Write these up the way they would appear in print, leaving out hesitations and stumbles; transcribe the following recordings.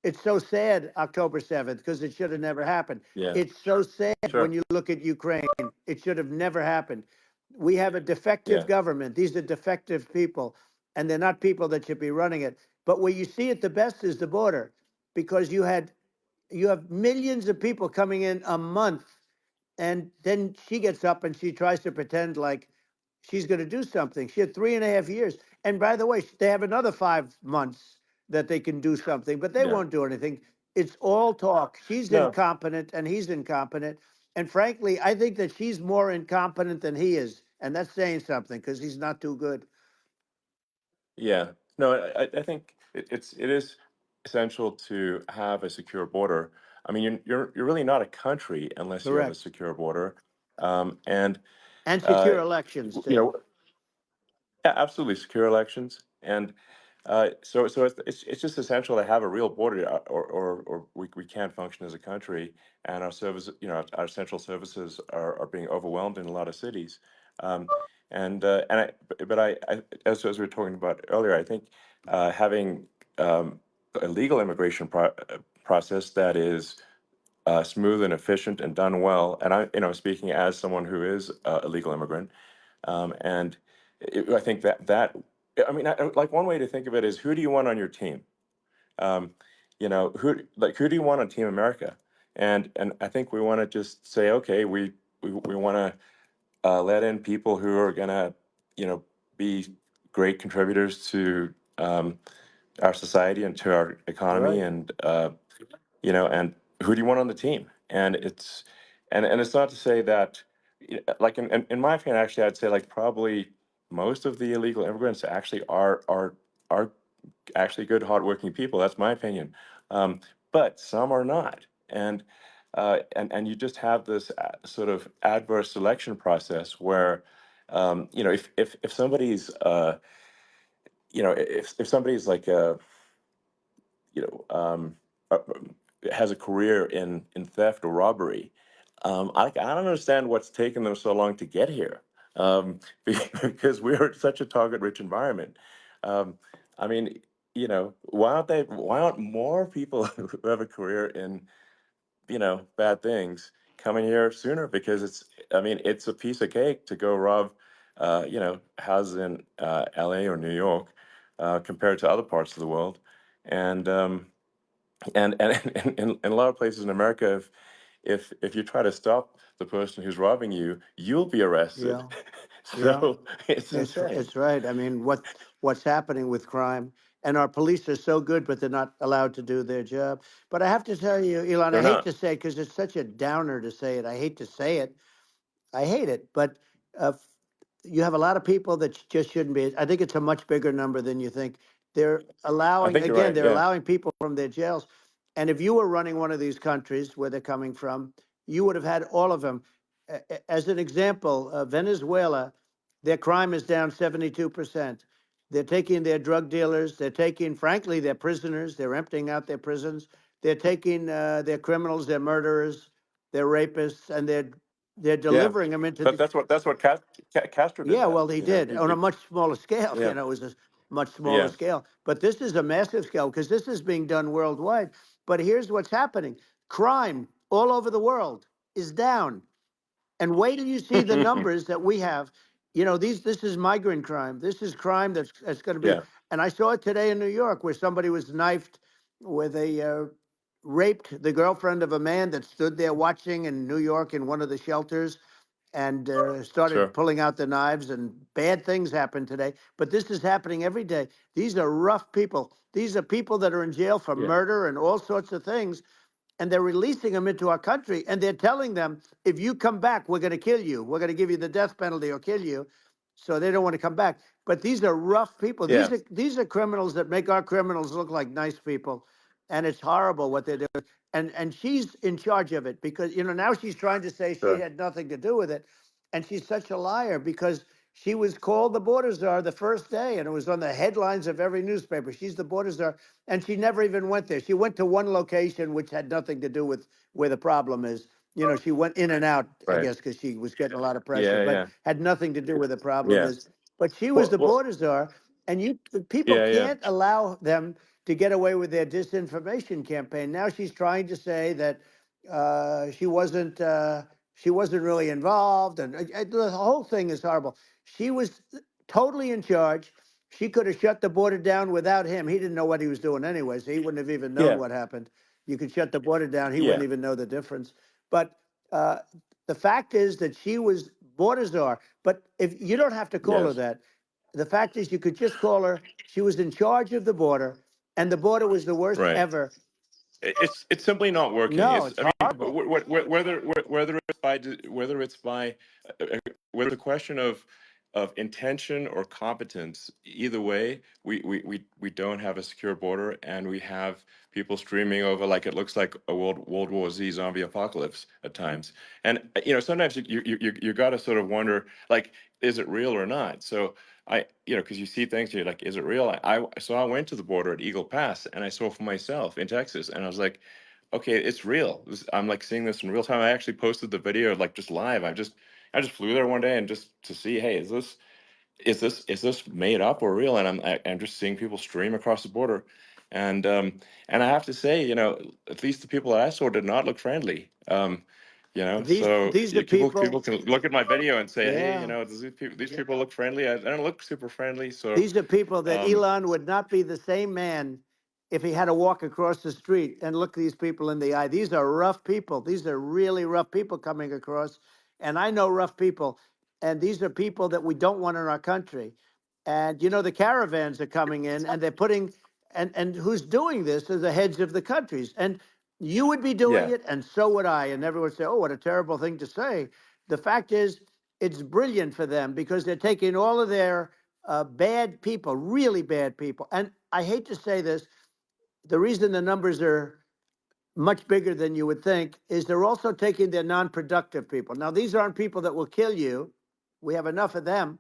it's so sad, October 7th, because it should have never happened. Yeah. It's so sad when Sure. you look at Ukraine. It should have never happened. We have a defective Yeah. government. These are defective people, and they're not people that should be running it. But where you see it the best is the border, because you have millions of people coming in a month, and then she gets up and she tries to pretend like she's going to do something. She had 3.5 years. And by the way, they have another 5 months that they can do something, but they Yeah. won't do anything. It's all talk. She's No. incompetent and he's incompetent. And frankly, I think that she's more incompetent than he is. And that's saying something because he's not too good. Yeah. No, I think it is essential to have a secure border. I mean, you're really not a country unless you have a Correct. secure border. And And uh, secure elections, you too. know, yeah, absolutely secure elections. And so it's just essential to have a real border, or we can't function as a country, and our service, our central services are being overwhelmed in a lot of cities. Um, and as we were talking about earlier, I think having a legal immigration process that is smooth and efficient and done well, and speaking as someone who is a legal immigrant, and I think I mean, like one way to think of it is, who do you want on your team? Um, who do you want on Team America? And I think we want to just say, okay, we want to let in people who are gonna, be great contributors to our society and to our economy, Right. and and who do you want on the team? And it's not to say that, like in my opinion, actually, I'd say like probably most of the illegal immigrants actually are actually good, hardworking people. That's my opinion. But some are not, and you just have this sort of adverse selection process where, if somebody's if somebody's like you know, uh, has a career in theft or robbery. I don't understand what's taken them so long to get here, because we're such a target-rich environment. Um, I mean, why aren't more people who have a career in, bad things coming here sooner? Because I mean, it's a piece of cake to go rob, houses in LA or New York, compared to other parts of the world. And in a lot of places in America, if you try to stop the person who's robbing you, you'll be arrested. Yeah. Yeah. So it's insane. It's right. I mean, what's happening with crime, and our police are so good, but they're not allowed to do their job. But I have to tell you, Elon, I They're hate not. to say because it's such a downer to say it. I hate to say it. I hate it. But f- you have a lot of people that just shouldn't be. I think it's a much bigger number than you think. They're I allowing think you're again. right. They're Yeah. allowing people from their jails. And if you were running one of these countries where they're coming from, you would have had all of them. As an example, Venezuela, their crime is down 72%. They're taking their drug dealers. They're taking, frankly, their prisoners. They're emptying out their prisons. They're taking their criminals, their murderers, their rapists, and they're Yeah. delivering them into But the. that's what Castro did. Yeah, That well, he did on a much smaller scale. yeah, It was a much smaller yeah. scale. But this is a massive scale because this is being done worldwide. But here's what's happening: crime all over the world is down. And wait till you see the numbers that we have. This is migrant crime. This is crime that's going to be. Yeah. And I saw it today in New York where somebody was knifed with raped the girlfriend of a man that stood there watching in New York in one of the shelters and started Sure. pulling out the knives, and bad things happen today. But this is happening every day. These are rough people. These are people that are in jail for Yeah. murder and all sorts of things, and they're releasing them into our country, and they're telling them, if you come back, we're going to kill you. We're going to give you the death penalty or kill you. So they don't want to come back. But these are rough people. Yeah. These are criminals that make our criminals look like nice people, and it's horrible what they're doing. And she's in charge of it because now she's trying to say she Sure. had nothing to do with it, and she's such a liar because she was called the border czar the first day, and it was on the headlines of every newspaper. She's the border czar, and she never even went there. She went to one location which had nothing to do with where the problem is. She went in and out, I Right. guess, because she was getting a lot of pressure, Yeah. but Yeah. had nothing to do where the problem Yeah. is. But she was Well. the Well. border czar, and people Yeah. Yeah. can't allow them. to get away with their disinformation campaign. Now she's trying to say that she wasn't really involved, and the whole thing is horrible. She was totally in charge. She could have shut the border down without him. He didn't know what he was doing anyway, so he wouldn't have even known Yeah, what happened. You could shut the border down; he yeah, wouldn't even know the difference. But uh, the fact is that she was border czar. But if you don't have to call her yes. that, the fact is you could just call her. She was in charge of the border, and the border was the worst Right. ever. It's simply not working. No, It's it's I mean horrible. whether it's by whether it's by whether it's a question of intention or competence. Either way, we don't have a secure border, and we have people streaming over like it looks like a World War Z zombie apocalypse at times. And sometimes you got to sort of wonder, like, is it real or not? So because you see things, you're like, is it real? So I went to the border at Eagle Pass, and I saw for myself in Texas, and I was like, okay, it's real. I'm like seeing this in real time. I actually posted the video like just live. I just flew there one day and just to see, hey, is this made up or real? And I'm just seeing people stream across the border, and I have to say, at least the people that I saw did not look friendly. So These are people people. can look at my video and say, hey, Yeah. does these people look friendly? I don't look super friendly. So These are people that um, Elon would not be the same man if he had to walk across the street and look these people in the eye. These are rough people. These are really rough people coming across. And I know rough people. And these are people that we don't want in our country. And the caravans are coming in and they're putting and who's doing this are the heads of the countries. And you would be doing yeah, it, and so would I. And everyone would say, oh, what a terrible thing to say. The fact is, it's brilliant for them because they're taking all of their bad people, really bad people. And I hate to say this, the reason the numbers are much bigger than you would think is they're also taking their non-productive people. Now, these aren't people that will kill you. We have enough of them,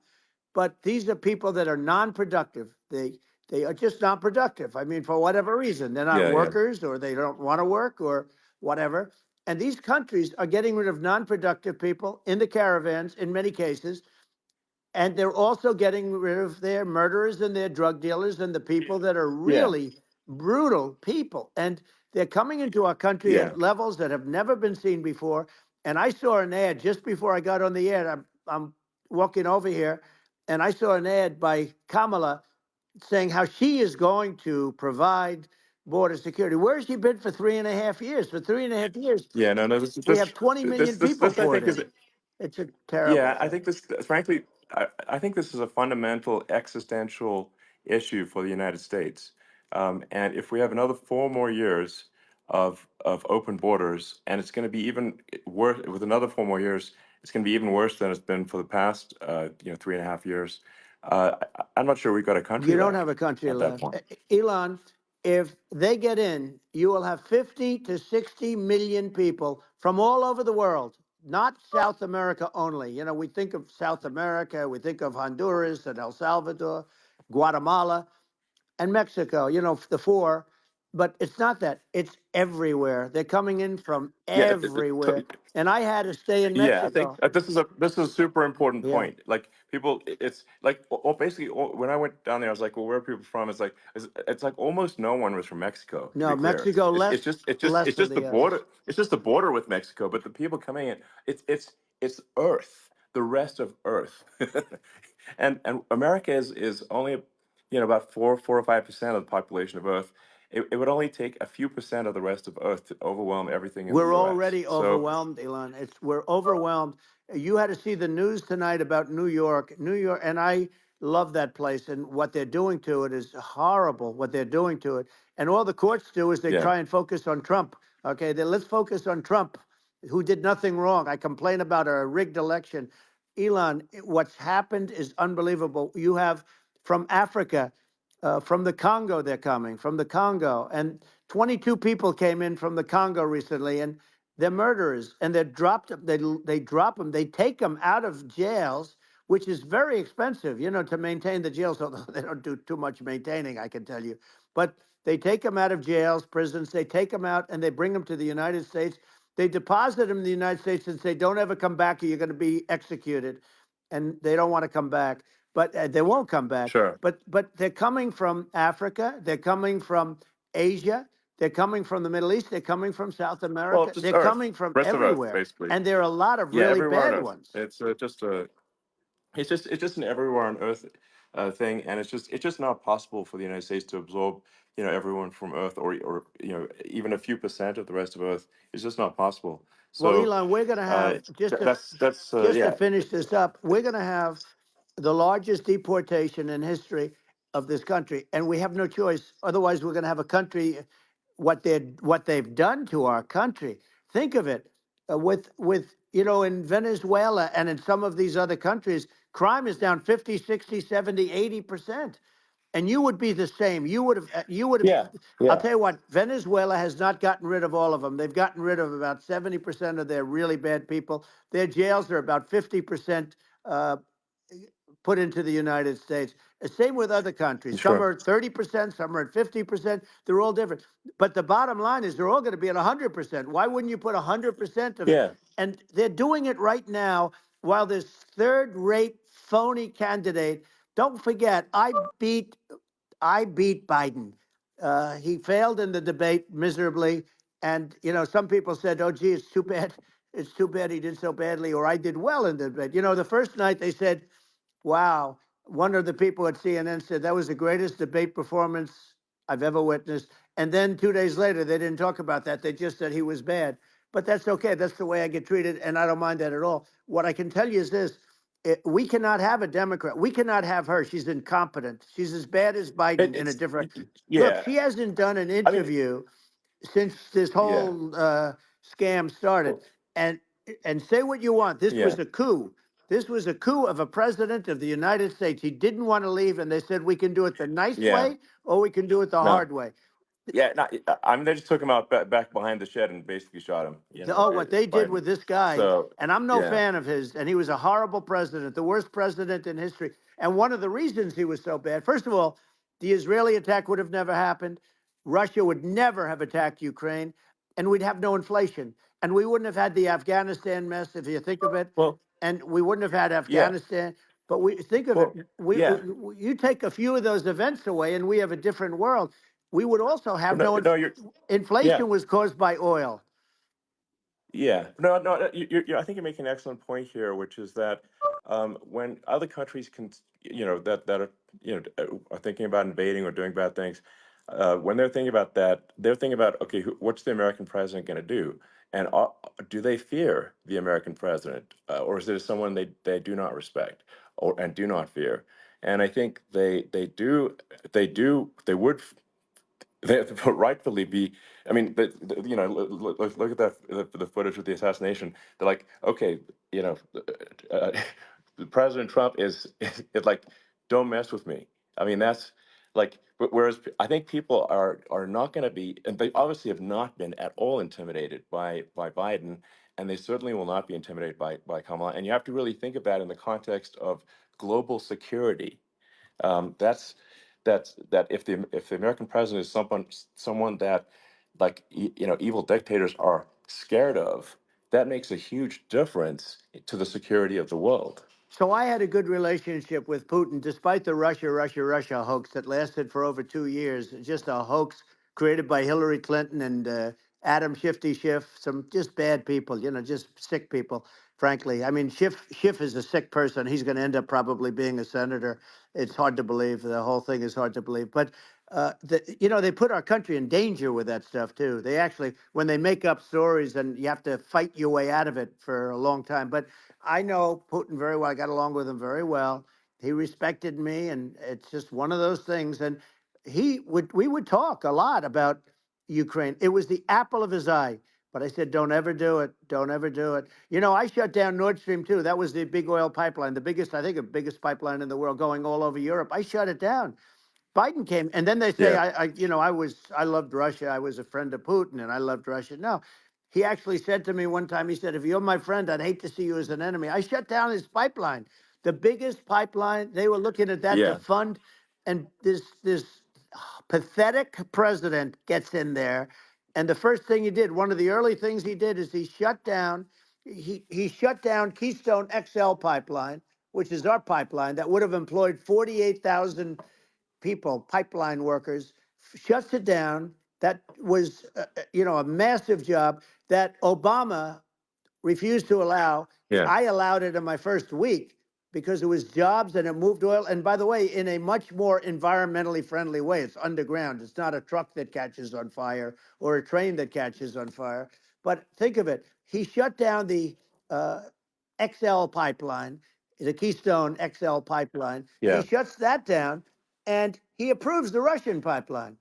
but these are people that are non-productive. They are just not productive. I mean, for whatever reason, they're not yeah, yeah, workers or they don't want to work or whatever. And these countries are getting rid of non-productive people in the caravans in many cases, and they're also getting rid of their murderers and their drug dealers and the people that are yeah, really brutal people. And they're coming into our country yeah, at levels that have never been seen before. And I saw an ad just before I got on the air. I'm walking over here, and I saw an ad by Kamala saying how she is going to provide border security. Where has she been for 3.5 years? For 3.5 years, yeah. No, no. we have 20 million people I poured think in. is It's a terrible Yeah, I thing. think this, frankly, I think this is a fundamental existential issue for the United States. And if we have another 4 more years of open borders, and it's going to be even worse with another 4 more years, it's going to be even worse than it's been for the past, 3.5 years. I'm not sure we've got a country You don't have left a country at that left. point. Elon, if they get in, you will have 50 to 60 million people from all over the world, not South America only. We think of South America, we think of Honduras and El Salvador, Guatemala, and Mexico, the four. But it's not that. It's everywhere. They're coming in from Yeah, everywhere. And I had to stay in yeah, I think Mexico. this is a super important Yeah. point. Like people, it's like basically when I went down there, I was like, well, where are people from? It's like almost no one was from Mexico. To be No, clear, Mexico it's less, it's just it's just less it's than just the the others. border. It's just the border with Mexico. But the people coming in, it's Earth, the rest of Earth, and America is only about 4 or 5% of the population of Earth. It would only take a few percent of the rest of Earth to overwhelm everything in the We're U.S. already So overwhelmed, Elon. We're overwhelmed. You had to see the news tonight about New York, and I love that place. And what they're doing to it is horrible. What they're doing to it, and all the courts do is they yeah, try and focus on Trump. Okay, let's focus on Trump, who did nothing wrong. I complain about a rigged election. Elon, what's happened is unbelievable. You have from Africa, from the Congo, they're coming from the Congo, and 22 people came in from the Congo recently, and they're murderers, and they're dropped. They drop them. They take them out of jails, which is very expensive, to maintain the jails. Although they don't do too much maintaining, I can tell you. But they take them out of jails, prisons. They take them out, and they bring them to the United States. They deposit them in the United States and say, "Don't ever come back, or you're going to be executed." And they don't want to come back. but they won't come back. Sure. But they're coming from Africa. They're coming from Asia. They're coming from the Middle East. They're coming from South Well, America. just They're Earth, coming from rest of Earth, everywhere, basically. and there are a lot of Yeah, really everywhere on bad Earth. ones. It's just a it's just an everywhere on Earth thing, and it's just not possible for the United States to absorb everyone from Earth, or even a few percent of the rest of Earth. It's just not possible. Well, So Elon, we're going to have that's just to yeah. finish this up. We're going to have the largest deportation in history of this country, and we have no choice. Otherwise, we're going to have a country. What they've done to our country. Think of it, with in Venezuela and in some of these other countries, crime is down 50, 60, 70, 80%. And you would be the same. You would have. Yeah, I'll yeah, tell you what, Venezuela has not gotten rid of all of them. They've gotten rid of about 70% of their really bad people. Their jails are about 50% uh, put into the United States. Same with other countries. Some sure. are at 30%, some are at 50%. They're all different. But the bottom line is they're all going to be at 100%. Why wouldn't you put 100% of it? Yeah, And they're doing it right now while this third rate phony candidate. Don't forget, I beat Biden. He failed in the debate miserably. And, some people said, oh, gee, it's too bad. It's too bad he did so badly, or I did well in the debate. The first night they said, wow. One of the people at CNN said that was the greatest debate performance I've ever witnessed. And then 2 days later, they didn't talk about that. They just said he was bad. But that's okay. That's the way I get treated. And I don't mind that at all. What I can tell you is this: we cannot have a Democrat. We cannot have her. She's incompetent. She's as bad as Biden in a it's different. Look, yeah. she hasn't done an I mean, interview since this yeah, whole scam started. well, And say what you want. This yeah, was a coup. This was a coup of a president of the United States. He didn't want to leave, and they said we can do it the nice yeah. way or we can do it the No, hard way. yeah. Not, I mean, they just took him out back behind the shed and basically shot him. What they did Biden. with this guy, So and I'm no yeah. fan of his, and he was a horrible president, the worst president in history. And one of the reasons he was so bad, first of all, the Israeli attack would have never happened. Russia would never have attacked Ukraine, and we'd have no inflation. And we wouldn't have had the Afghanistan mess, if you think of it, Well, and we wouldn't have had yeah. Afghanistan. But we think of it, Well, yeah. you take a few of those events away, and we have a different world. We would also Well, have no, no no, you're yeah. inflation was caused by oil. Yeah, no, no. I think you're making an excellent point here, which is that when other countries can, that are, are thinking about invading or doing bad things, when they're thinking about that, they're thinking about, okay, what's the American president going to do, and do they fear the American president, or is there someone they do not respect or and do not fear? And I think they would they rightfully be. I mean, look at that the footage of the assassination. They're like, okay, uh, President Trump is like, don't mess with me. I mean, that's like, whereas I think people are not going to be, and they obviously have not been at all intimidated by Biden, and they certainly will not be intimidated by Kamala. And you have to really think of that in the context of global security. That if the American president is someone that, like, evil dictators are scared of, that makes a huge difference to the security of the world. So I had a good relationship with Putin, despite the Russia hoax that lasted for over 2 years. Just a hoax created by Hillary Clinton and Adam Shifty Schiff, some just bad people, just sick people, frankly. I mean, Schiff is a sick person. He's going to end up probably being a senator. It's hard to believe. The whole thing is hard to believe. But, they put our country in danger with that stuff, too. They actually, when they make up stories, and you have to fight your way out of it for a long time. But I know Putin very well. I got along with him very well. He respected me, and it's just one of those things. And we would talk a lot about Ukraine. It was the apple of his eye. But I said, don't ever do it. Don't ever do it. I shut down Nord Stream 2. That was the big oil pipeline, the biggest, I think, the biggest pipeline in the world going all over Europe. I shut it down. Biden came, and then they say, Yeah, I loved Russia. I was a friend of Putin, and I loved Russia. No, he actually said to me one time, he said, if you're my friend, I'd hate to see you as an enemy. I shut down his pipeline, the biggest pipeline. They were looking at that to yeah, fund, and this pathetic president gets in there, and the first thing he did, one of the early things he did, is he shut down Keystone XL pipeline, which is our pipeline that would have employed 48,000 people, pipeline workers, shuts it down. That was, a massive job that Obama refused to allow. Yeah. I allowed it in my first week because it was jobs and it moved oil. And by the way, in a much more environmentally friendly way. It's underground. It's not a truck that catches on fire or a train that catches on fire. But think of it. He shut down the uh, XL pipeline, the Keystone XL pipeline. He Yeah. shuts that down and he approves the Russian pipeline,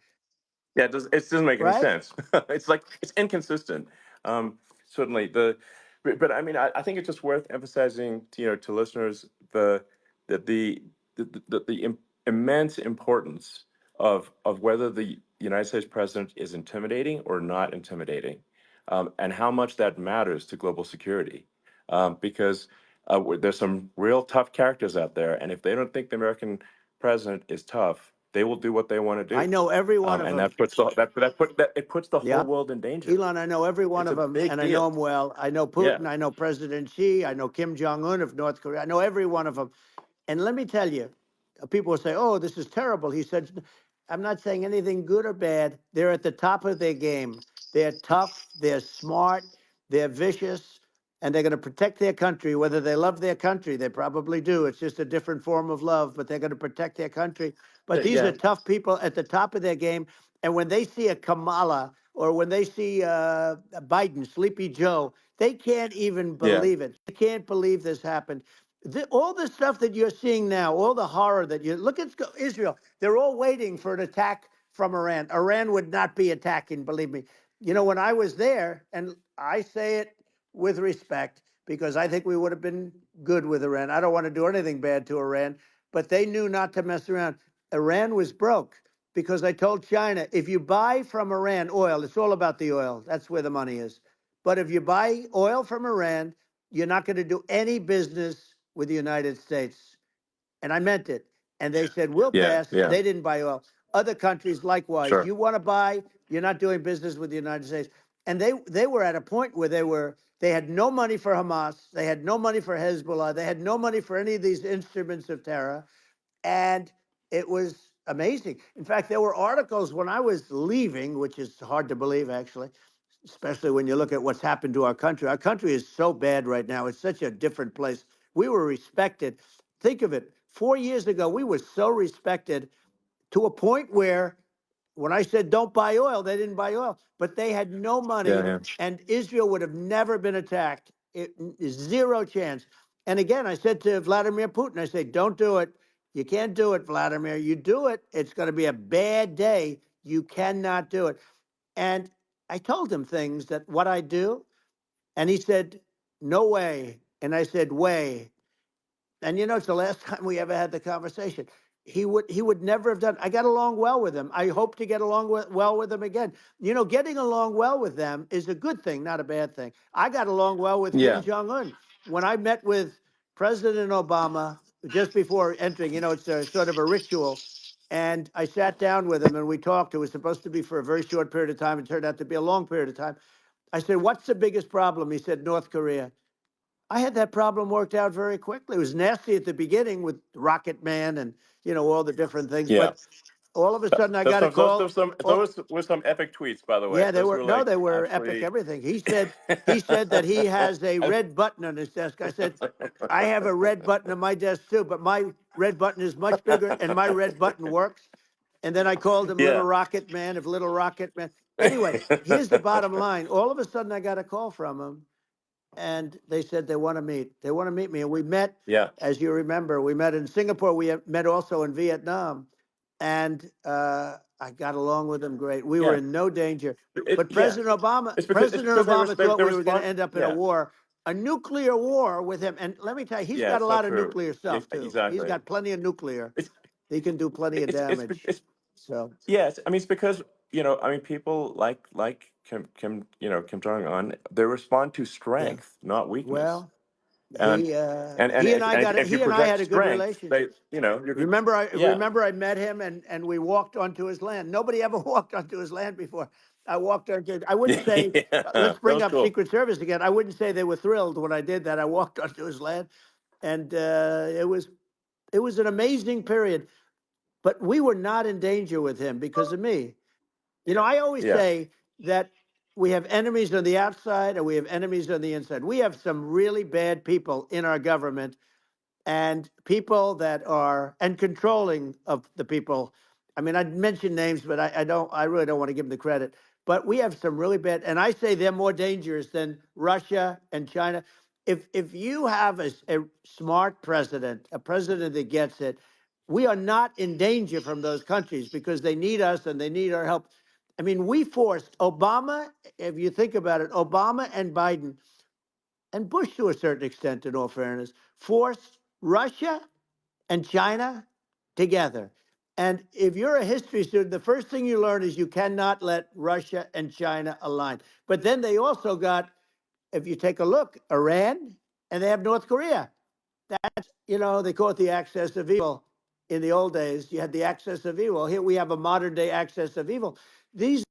Yeah, it doesn't make any right? sense. It's like it's inconsistent. Um, certainly but I mean, I think it's just worth emphasizing, to listeners the immense importance of whether the United States president is intimidating or not intimidating, and how much that matters to global security, because there's some real tough characters out there, and if they don't think the American president is tough, they will do what they want to I do, know every one of and them. it puts the whole Yeah. world in danger. Elon, I know every one It's of a them, big and I know deal. them well. I know Yeah, Putin. I know President Xi. I know Kim Jong Un of North Korea. I know every one of them. And let me tell you, people will say, "Oh, this is terrible." He said, "I'm not saying anything good or bad. They're at the top of their game. They're tough. They're smart. They're vicious, and they're going to protect their country. Whether they love their country, they probably do. It's just a different form of love, but they're going to protect their country. But these are yeah, tough people at the top of their game. And when they see a Kamala or when they see Biden, Sleepy Joe, they can't even yeah, believe it. They can't believe this happened. All the stuff that you're seeing now, all the horror that you look at Israel, they're all waiting for an attack from Iran. Iran would not be attacking, believe me. When I was there, and I say it with respect because I think we would have been good with Iran. I don't want to do anything bad to Iran, but they knew not to mess around. Iran was broke because I told China, if you buy from Iran oil, it's all about the oil. That's where the money is. But if you buy oil from Iran, you're not going to do any business with the United States. And I meant it. And they said, we'll yeah, pass. yeah. They didn't buy oil. Other countries, likewise, Sure. you want to buy, you're not doing business with the United States. And they were at a point where they had no money for Hamas, they had no money for Hezbollah, they had no money for any of these instruments of terror. And it was amazing. In fact, there were articles when I was leaving, which is hard to believe, actually, especially when you look at what's happened to our country. Our country is so bad right now. It's such a different place. We were respected. Think of it. 4 years ago, we were so respected to a point where when I said don't buy oil, they didn't buy oil, but they had no Yeah, money, yeah, and Israel would have never been attacked. Zero chance. And again, I said to Vladimir Putin, I said, don't do it. You can't do it, Vladimir. You do it, it's going to be a bad day. You cannot do it. And I told him things that what I do, and he said, no way. And I said, way. And it's the last time we ever had the conversation. He would never have done. I got along well with him. I hope to get along well with him again. Getting along well with them is a good thing, not a bad thing. I got along well with Kim yeah, Jong Un when I met with President Obama just before entering. It's a sort of a ritual. And I sat down with him and we talked. It was supposed to be for a very short period of time. It turned out to be a long period of time. I said, "What's the biggest problem?" He said, "North Korea." I had that problem worked out very quickly. It was nasty at the beginning with Rocket Man and all the different things, yeah. but all of a sudden I Those got a some those call. those some Oh, those were some epic tweets, by the way. yeah, they Those were were no, like they were epic. absolutely. Everything he said that he has a red button on his desk. I said, I have a red button on my desk too, but my red button is much bigger, and my red button works. And then I called him Little Yeah. Rocket Man of Little Rocket Man. Anyway, here's the bottom line. All of a sudden I got a call from him and they said they want to meet. They want to meet me. And we met, Yeah, as you remember, we met in Singapore. We met also in Vietnam. And I got along with them great. We were yeah. in no danger. But Yeah. President Obama, It's President because Obama thought they we were going respond. to end up in Yeah, a nuclear war with him. And let me tell you, he's yeah. got a It's not lot of true. nuclear Yeah, stuff too. He's exactly. got plenty of nuclear. It's He can do plenty of damage. it's So, yes. I mean, it's because I mean, people like Kim Jong Un. They respond to yeah. strength, not weakness. Well, And he and I got it. if you He and I project had a good strength, they relationship. you're good. Remember, I Yeah. remember I met him and we walked onto his land. Nobody ever walked onto his land before. I walked onto. I wouldn't say. Yeah, Let's that bring was up cool. Secret Service again. I wouldn't say they were thrilled when I did that. I walked onto his land, and it was an amazing period. But we were not in danger with him because of me. I always Yeah. say that we have enemies on the outside and we have enemies on the inside. We have some really bad people in our government and people that are and controlling of the people. I mean, I'd mention names, but I really don't want to give them the credit. But we have some really bad, and I say they're more dangerous than Russia and China. If you have a smart president, a president that gets it, we are not in danger from those countries because they need us and they need our help. I mean, we forced Obama, if you think about it, Obama and Biden and Bush, to a certain extent, in all fairness, forced Russia and China together. And if you're a history student, the first thing you learn is you cannot let Russia and China align. But then they also got, if you take a look, Iran, and they have North Korea. That's, they call it the axis of evil. In the old days, you had the axis of evil. Here we have a modern day axis of evil. These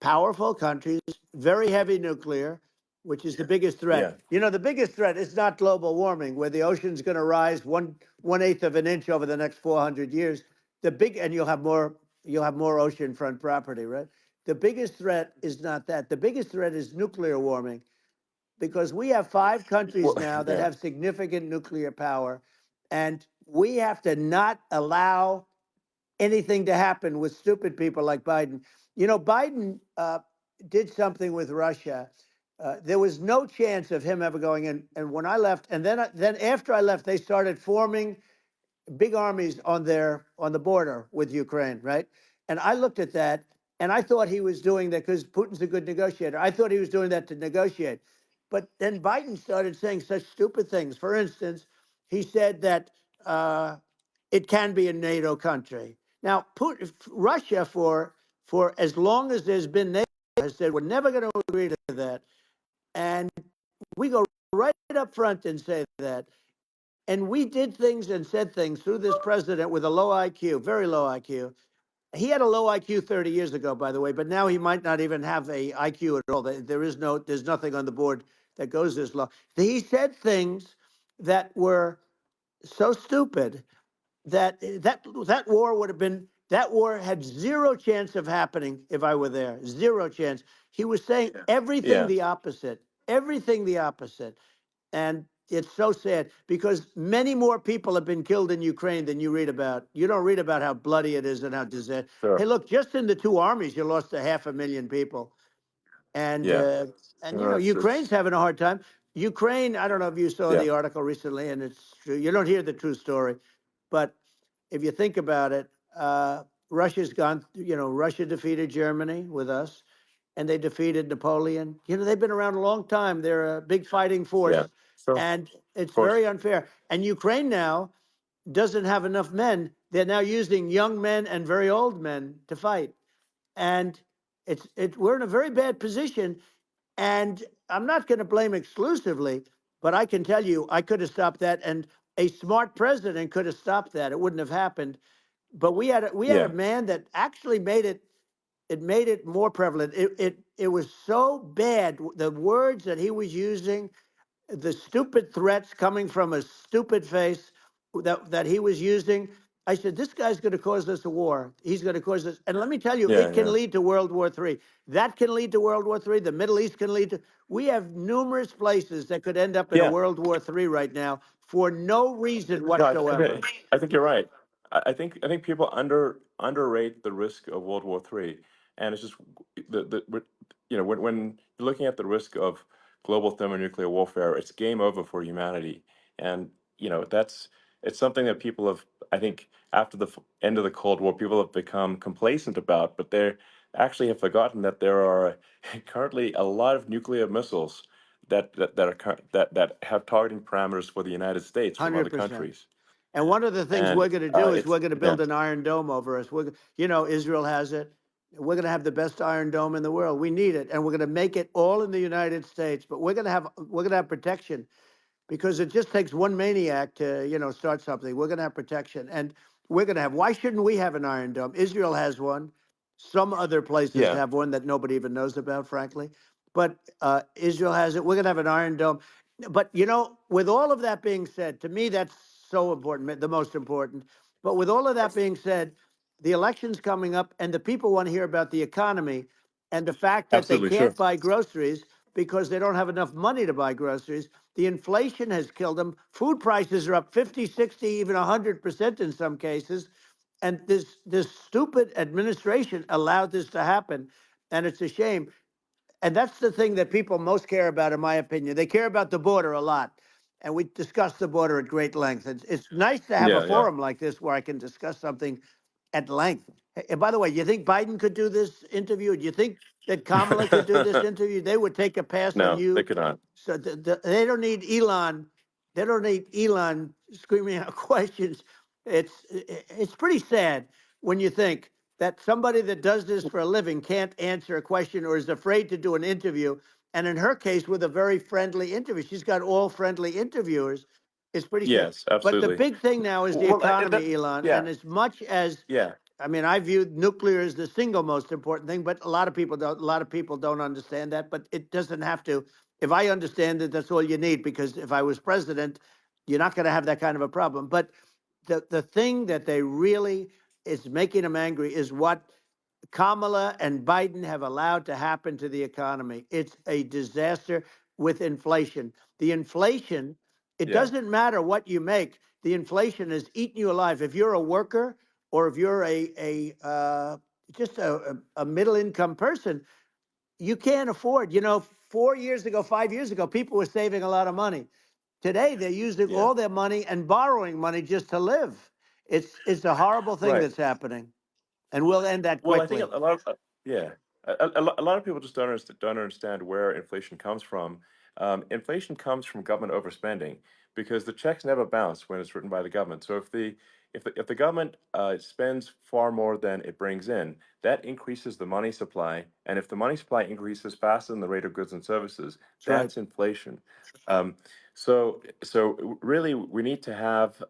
powerful countries, very heavy nuclear, which is the biggest threat. Yeah. The biggest threat is not global warming, where the ocean's going to rise one eighth of an inch over the next 400 years. And you'll have more oceanfront property, right? The biggest threat is not that. The biggest threat is nuclear warming, because we have 5 countries Well, now that yeah. have significant nuclear power, and we have to not allow anything to happen with stupid people like Biden. Biden did something with Russia. There was no chance of him ever going in. And when I left, and then after I left, they started forming big armies on the border with Ukraine, right? And I looked at that, and I thought he was doing that because Putin's a good negotiator. I thought he was doing that to negotiate. But then Biden started saying such stupid things. For instance, he said that it can be a NATO country. Now, Russia, for as long as there's been NATO, has said we're never going to agree to that, and we go right up front and say that. And we did things and said things through this president with a low IQ, very low IQ. He had a low IQ 30 years ago, by the way, but now he might not even have a IQ at all. There's nothing on the board that goes this low. He said things that were so stupid that war had zero chance of happening if I were there. Zero chance. He was saying Yeah. everything the opposite. And it's so sad because many more people have been killed in Ukraine than you read about. You don't read about how bloody it is and how disaster. Hey, Sure. look, just in the two armies, you lost 500,000 people, and Yeah. uh, and Ukraine's It's having a hard time. Ukraine, I don't know if you saw yeah. the article recently, and it's true. You don't hear the true story, but if you think about it, Russia's gone. Russia defeated Germany with us, and they defeated Napoleon. They've been around a long time. They're a big fighting Yeah. force, Sure. Of and it's course. very unfair. And Ukraine now doesn't have enough men. They're now using young men and very old men to fight, and we're in a very bad position. And I'm not going to blame exclusively, but I can tell you I could have stopped that, and a smart president could have stopped that. It wouldn't have happened. But we had a Yeah. man that actually made it. It made it more prevalent. It was so bad. The words that he was using, the stupid threats coming from a stupid face that he was using. I said, this guy's going to cause us a war. He's going to cause us. And let me tell you, Yeah. it can Yeah. lead to World War III. That can lead to World War III. The Middle East can lead to. We have numerous places that could end up in a Yeah. World War III right now for no reason No, whatsoever. I think you're right. I think people underrate the risk of World War III, and it's just when you're looking at the risk of global thermonuclear warfare, it's game over for humanity, and that's it's something that people have, I think, after the end of the Cold War, people have become complacent about, but they actually have forgotten that there are currently a lot of nuclear missiles that have targeting parameters for the United States from other 100%. countries. And one of the things And we're going to do is it's we're going to yeah, build an iron dome over us. Israel has it. We're going to have the best iron dome in the world. We need it, and we're going to make it all in the United States. But we're going to have protection because it just takes one maniac to start something. We're going to have protection, and we're going to have. Why shouldn't we have an iron dome? Israel has one. Some other places yeah, have one that nobody even knows about, frankly. But Israel has it. We're going to have an iron dome. But with all of that being said, to me, that's so important, the most important. But with all of that being said, the election's coming up, and the people want to hear about the economy and the fact that they Absolutely, sure. can't buy groceries because they don't have enough money to buy groceries. The inflation has killed them. Food prices are up 50, 60, even 100% in some cases. And this stupid administration allowed this to happen. And it's a shame. And that's the thing that people most care about, in my opinion. They care about the border a lot. And we discussed the border at great length. It's nice to have a Yeah, yeah. forum like this where I can discuss something at length. And by the way, you think Biden could do this interview? Do you think that Kamala could do this interview? They would take a pass on No, they you. could not. So they don't need Elon. They don't need Elon screaming out questions. It's pretty sad when you think that somebody that does this for a living can't answer a question or is afraid to do an interview. And in her case, with a very friendly interview, she's got all friendly interviewers. It's pretty sad. Yes, But the absolutely. big thing now is the Well, economy, Elon. yeah, And as much as yeah, I mean, I view nuclear as the single most important thing, but a lot of people don't. A lot of people don't understand that. But it doesn't have to. If I understand it, that's all you need. Because if I was president, you're not going to have that kind of a problem. But the thing that they really is making them angry is what Kamala and Biden have allowed to happen to the economy. It's a disaster with inflation. The inflation, it yeah, doesn't matter what you make. The inflation is eating you alive. If you're a worker or if you're just a middle income person, you can't afford. 4 years ago, 5 years ago, people were saving a lot of money. Today, they're using yeah. all their money and borrowing money just to live. It's a horrible thing Right. that's happening, and we'll end that Well, I think quickly. a lot of yeah, a lot of people just don't understand where inflation comes from. Inflation comes from government overspending because the checks never bounce when it's written by the government. So if the government spends far more than it brings in, that increases the money supply, and if the money supply increases faster than the rate of goods and services, That's right. that's inflation. Um, so really, we need to have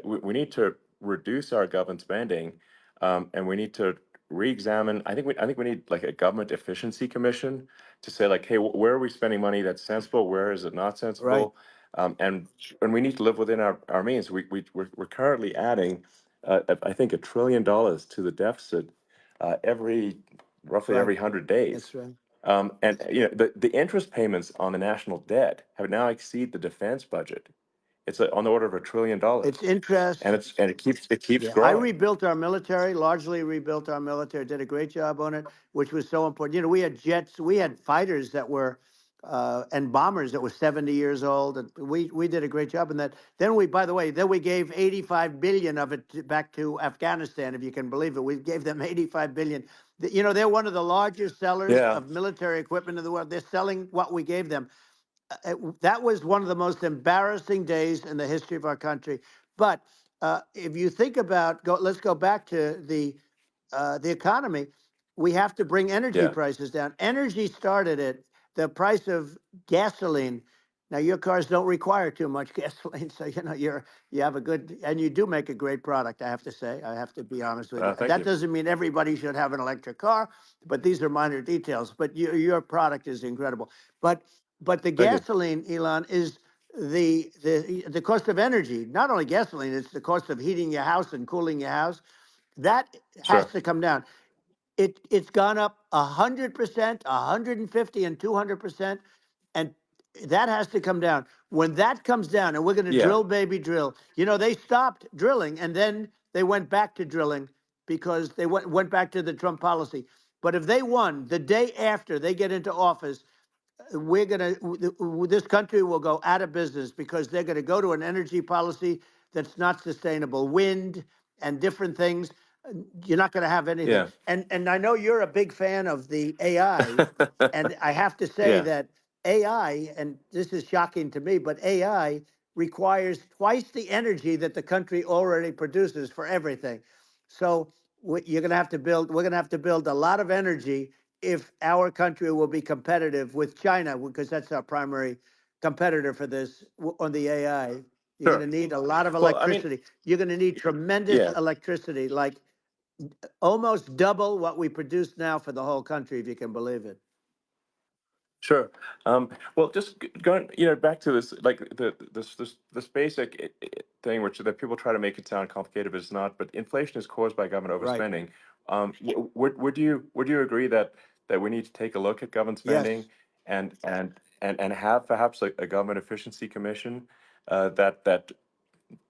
we need to reduce our government spending, and we need to re-examine. I think we need like a government efficiency commission to say like, hey, where are we spending money that's sensible? Where is it not Right. sensible? And we need to live within our means. We're currently adding, I think, $1 trillion to the deficit every That's roughly right. every 100 days. That's right. And the interest payments on the national debt have now exceed the defense budget. It's on the order of $1 trillion, It's interest. and it keeps Yeah, I growing. rebuilt our military, largely rebuilt our military, did a great job on it, which was so important. We had jets, we had fighters that were, and bombers that were 70 years old. And we did a great job in that. Then by the way, then we gave 85 billion of it back to Afghanistan, if you can believe it. We gave them 85 billion. They're one of the largest sellers Yeah, of military equipment in the world. They're selling what we gave them. That was one of the most embarrassing days in the history of our country. But if you think about, let's go back to the economy. We have to bring energy yeah, prices down. Energy started at the price of gasoline. Now your cars don't require too much gasoline, so you have a good, and you do make a great product. I have to say, I have to be honest with you. thank That you. doesn't mean everybody should have an electric car, but these are minor details. But your product is incredible. But the Thank you. gasoline, Elon, is the cost of energy. Not only gasoline, it's the cost of heating your house and cooling your house. That has Sure. to come down. It's gone up 100%, 150, and 200%, and that has to come down. When that comes down, and we're going to Yeah. drill, baby, drill. They stopped drilling, and then they went back to drilling because they went back to the Trump policy. But if they won the day after they get into office, this country will go out of business because they're going to go to an energy policy that's not sustainable. Wind and different things. You're not going to have anything. Yeah. And I know you're a big fan of the AI, and I have to say Yeah. that AI, and this is shocking to me, but AI requires twice the energy that the country already produces for everything. So you're going to have to build. We're going to have to build a lot of energy if our country will be competitive with China, because that's our primary competitor for this on the AI. You're going Sure. to need a lot of Well, I mean, electricity. You're going to need tremendous yeah. electricity, like almost double what we produce now for the whole country, if you can believe it. Sure. Well, just going, back to this, like this basic thing, which that people try to make it sound complicated, but it's not. But inflation is caused by government Right. overspending. Would you agree that we need to take a look at government Yes. spending and have perhaps a government efficiency commission that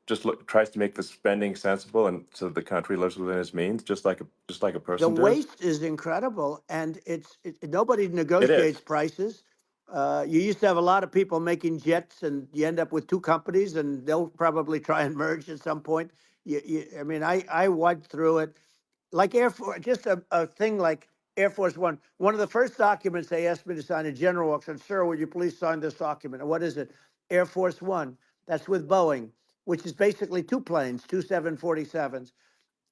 just tries to make the spending sensible and so the country lives within its means, just like a The person does. waste is incredible, and nobody It negotiates is. prices. You used to have a lot of people making jets, and you end up with two companies, and they'll probably try and merge at some point. I mean, I went through it like Air Force, just a thing like Air Force One. One of the first documents they asked me to sign, a general walks in, sir, would you please sign this document? And what is it? Air Force One. That's with Boeing, which is basically two planes, two 747s,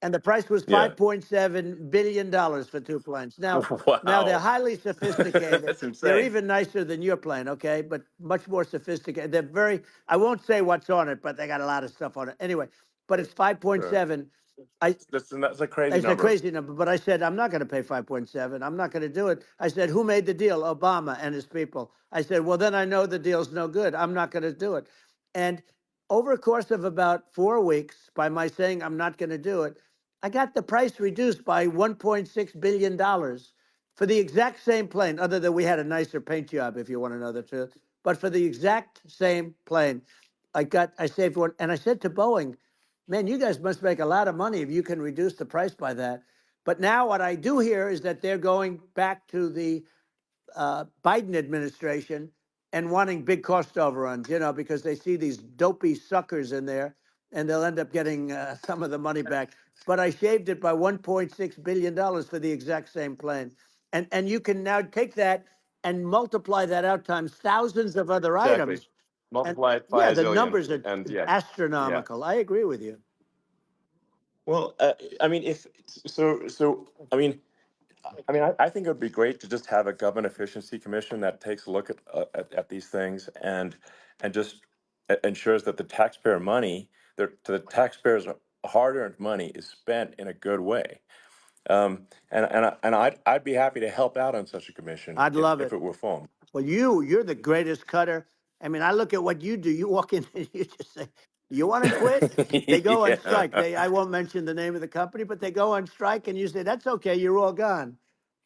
and the price was Yeah. $5.7 billion for two planes. Now they're Wow. highly sophisticated. That's They're insane. even nicer than your plane, okay? But much more sophisticated. They're very. I won't say what's on it, but they got a lot of stuff on it. Anyway, but it's Sure. 5.7. I That's a crazy it's a number. crazy number, but I said I'm not going to pay 5.7. I'm not going to do it. I said, who made the deal? Obama and his people. I said, well, then I know the deal's no good. I'm not going to do it. And over a course of about 4 weeks, by my saying I'm not going to do it, I got the price reduced by $1.6 billion for the exact same plane. Other than we had a nicer paint job, if you want to know the truth. But for the exact same plane, I saved one. And I said to Boeing, man, you guys must make a lot of money if you can reduce the price by that. But now what I do hear is that they're going back to the Biden administration and wanting big cost overruns, because they see these dopey suckers in there, and they'll end up getting some of the money back. But I shaved it by $1.6 billion for the exact same plane, and you can now take that and multiply that out times thousands of other Exactly. items, and Multiply it by yeah, a the zillion, numbers are and yeah, yeah. astronomical. I agree with you. Well, I mean, if so, I think it would be great to just have a government efficiency commission that takes a look at these things and just ensures that the taxpayer money, the taxpayers' hard-earned money, is spent in a good way. I'd be happy to help out on such a commission I'd if love it. it were formed. Well, you're the greatest cutter. I mean, I look at what you do. You walk in and you just say, "You want to quit?" They go on Yeah. strike. I won't mention the name of the company, but they go on strike, and you say, "That's okay. You're all gone.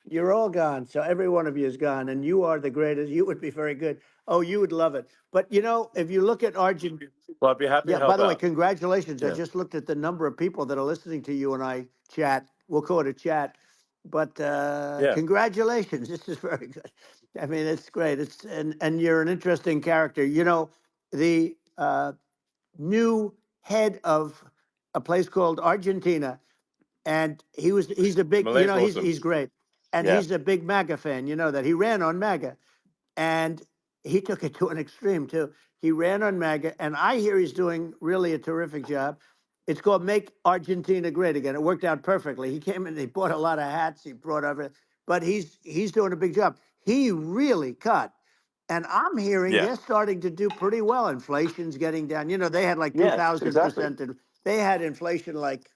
You're all gone." So every one of you is gone, and you are the greatest. You would be very good. Oh, you would love it. But if you look at Argentina. Well, I'd be happy to Yeah, by help the way, out. congratulations. I Yeah. just looked at the number of people that are listening to you and I chat. We'll call it a chat. But Yeah. congratulations. This is very good. I mean, it's great. And you're an interesting character. The new head of a place called Argentina, and he's a big, Malay's awesome. he's great. And Yeah. he's a big MAGA fan, that he ran on MAGA. And he took it to an extreme too. He ran on MAGA, and I hear he's doing really a terrific job. It's called Make Argentina Great Again. It worked out perfectly. He came in, he bought a lot of hats, he brought everything, but he's doing a big job. He really cut. And I'm hearing Yeah. they're starting to do pretty well. Inflation's getting down. They had like Yes, exactly. 2,000%. And they had inflation like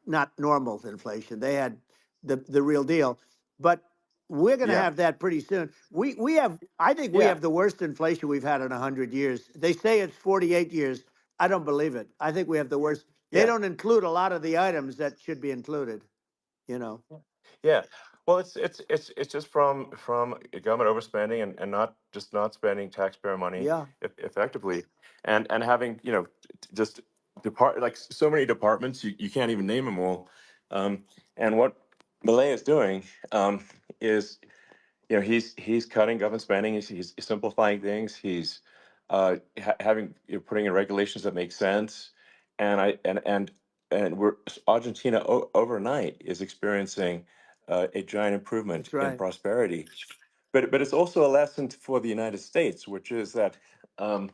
not normal inflation. They had the real deal. But we're going to Yeah. have that pretty soon. We have. I think we Yeah. have the worst inflation we've had in 100 years. They say it's 48 years. I don't believe it. I think we have the worst. They Yeah. don't include a lot of the items that should be included. You know. Yeah. Well, it's just from government overspending and not spending taxpayer money Yeah, effectively, and having just like so many departments you can't even name them all. And what Malay is doing is he's cutting government spending. He's simplifying things. He's having putting in regulations that make sense, and I and we're Argentina overnight is experiencing a giant improvement that's in right. prosperity. But it's also a lesson for the United States, which is that um,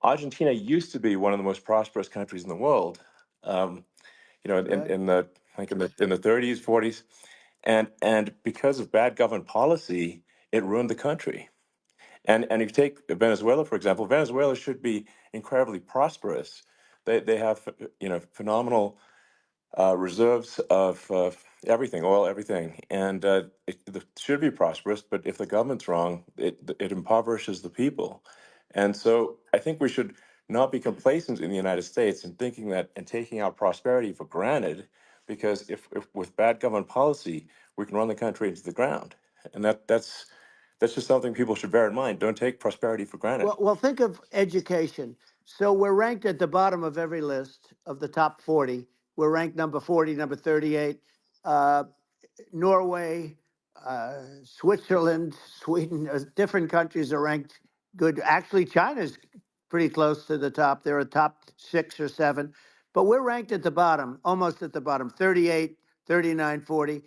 Argentina used to be one of the most prosperous countries in the world. Um, That's right. in the like in the 30s, 40s, and because of bad government policy, it ruined the country. And if you take Venezuela, for example, Venezuela should be incredibly prosperous. They have phenomenal reserves of everything, oil, everything, and it should be prosperous. But if the government's wrong, it impoverishes the people, and so I think we should not be complacent in the United States and thinking that and taking our prosperity for granted, because if with bad government policy we can run the country into the ground, and that's just something people should bear in mind. Don't take prosperity for granted. Well, think of education. So we're ranked at the bottom of every list of the top 40. We're ranked number 40, number 38. Uh, Norway, Switzerland, Sweden, different countries are ranked good. Actually, China's pretty close to the top. They're a top 6 or 7, but we're ranked at the bottom, almost at the bottom, 38, 39, 40.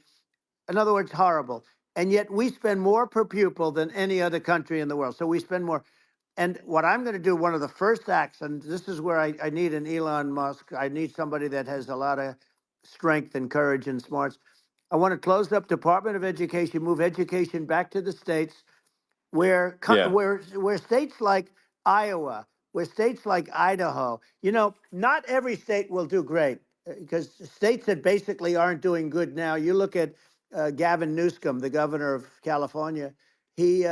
In other words, horrible. And yet we spend more per pupil than any other country in the world. So we spend more. And what I'm going to do, one of the first acts, and this is where I need an Elon Musk, I need somebody that has a lot of strength and courage and smarts. I want to close up Department of Education, move education back to the states, Yeah, where states like Iowa, where states like Idaho, not every state will do great, because states that basically aren't doing good now. You look at Gavin Newsom, the governor of California. He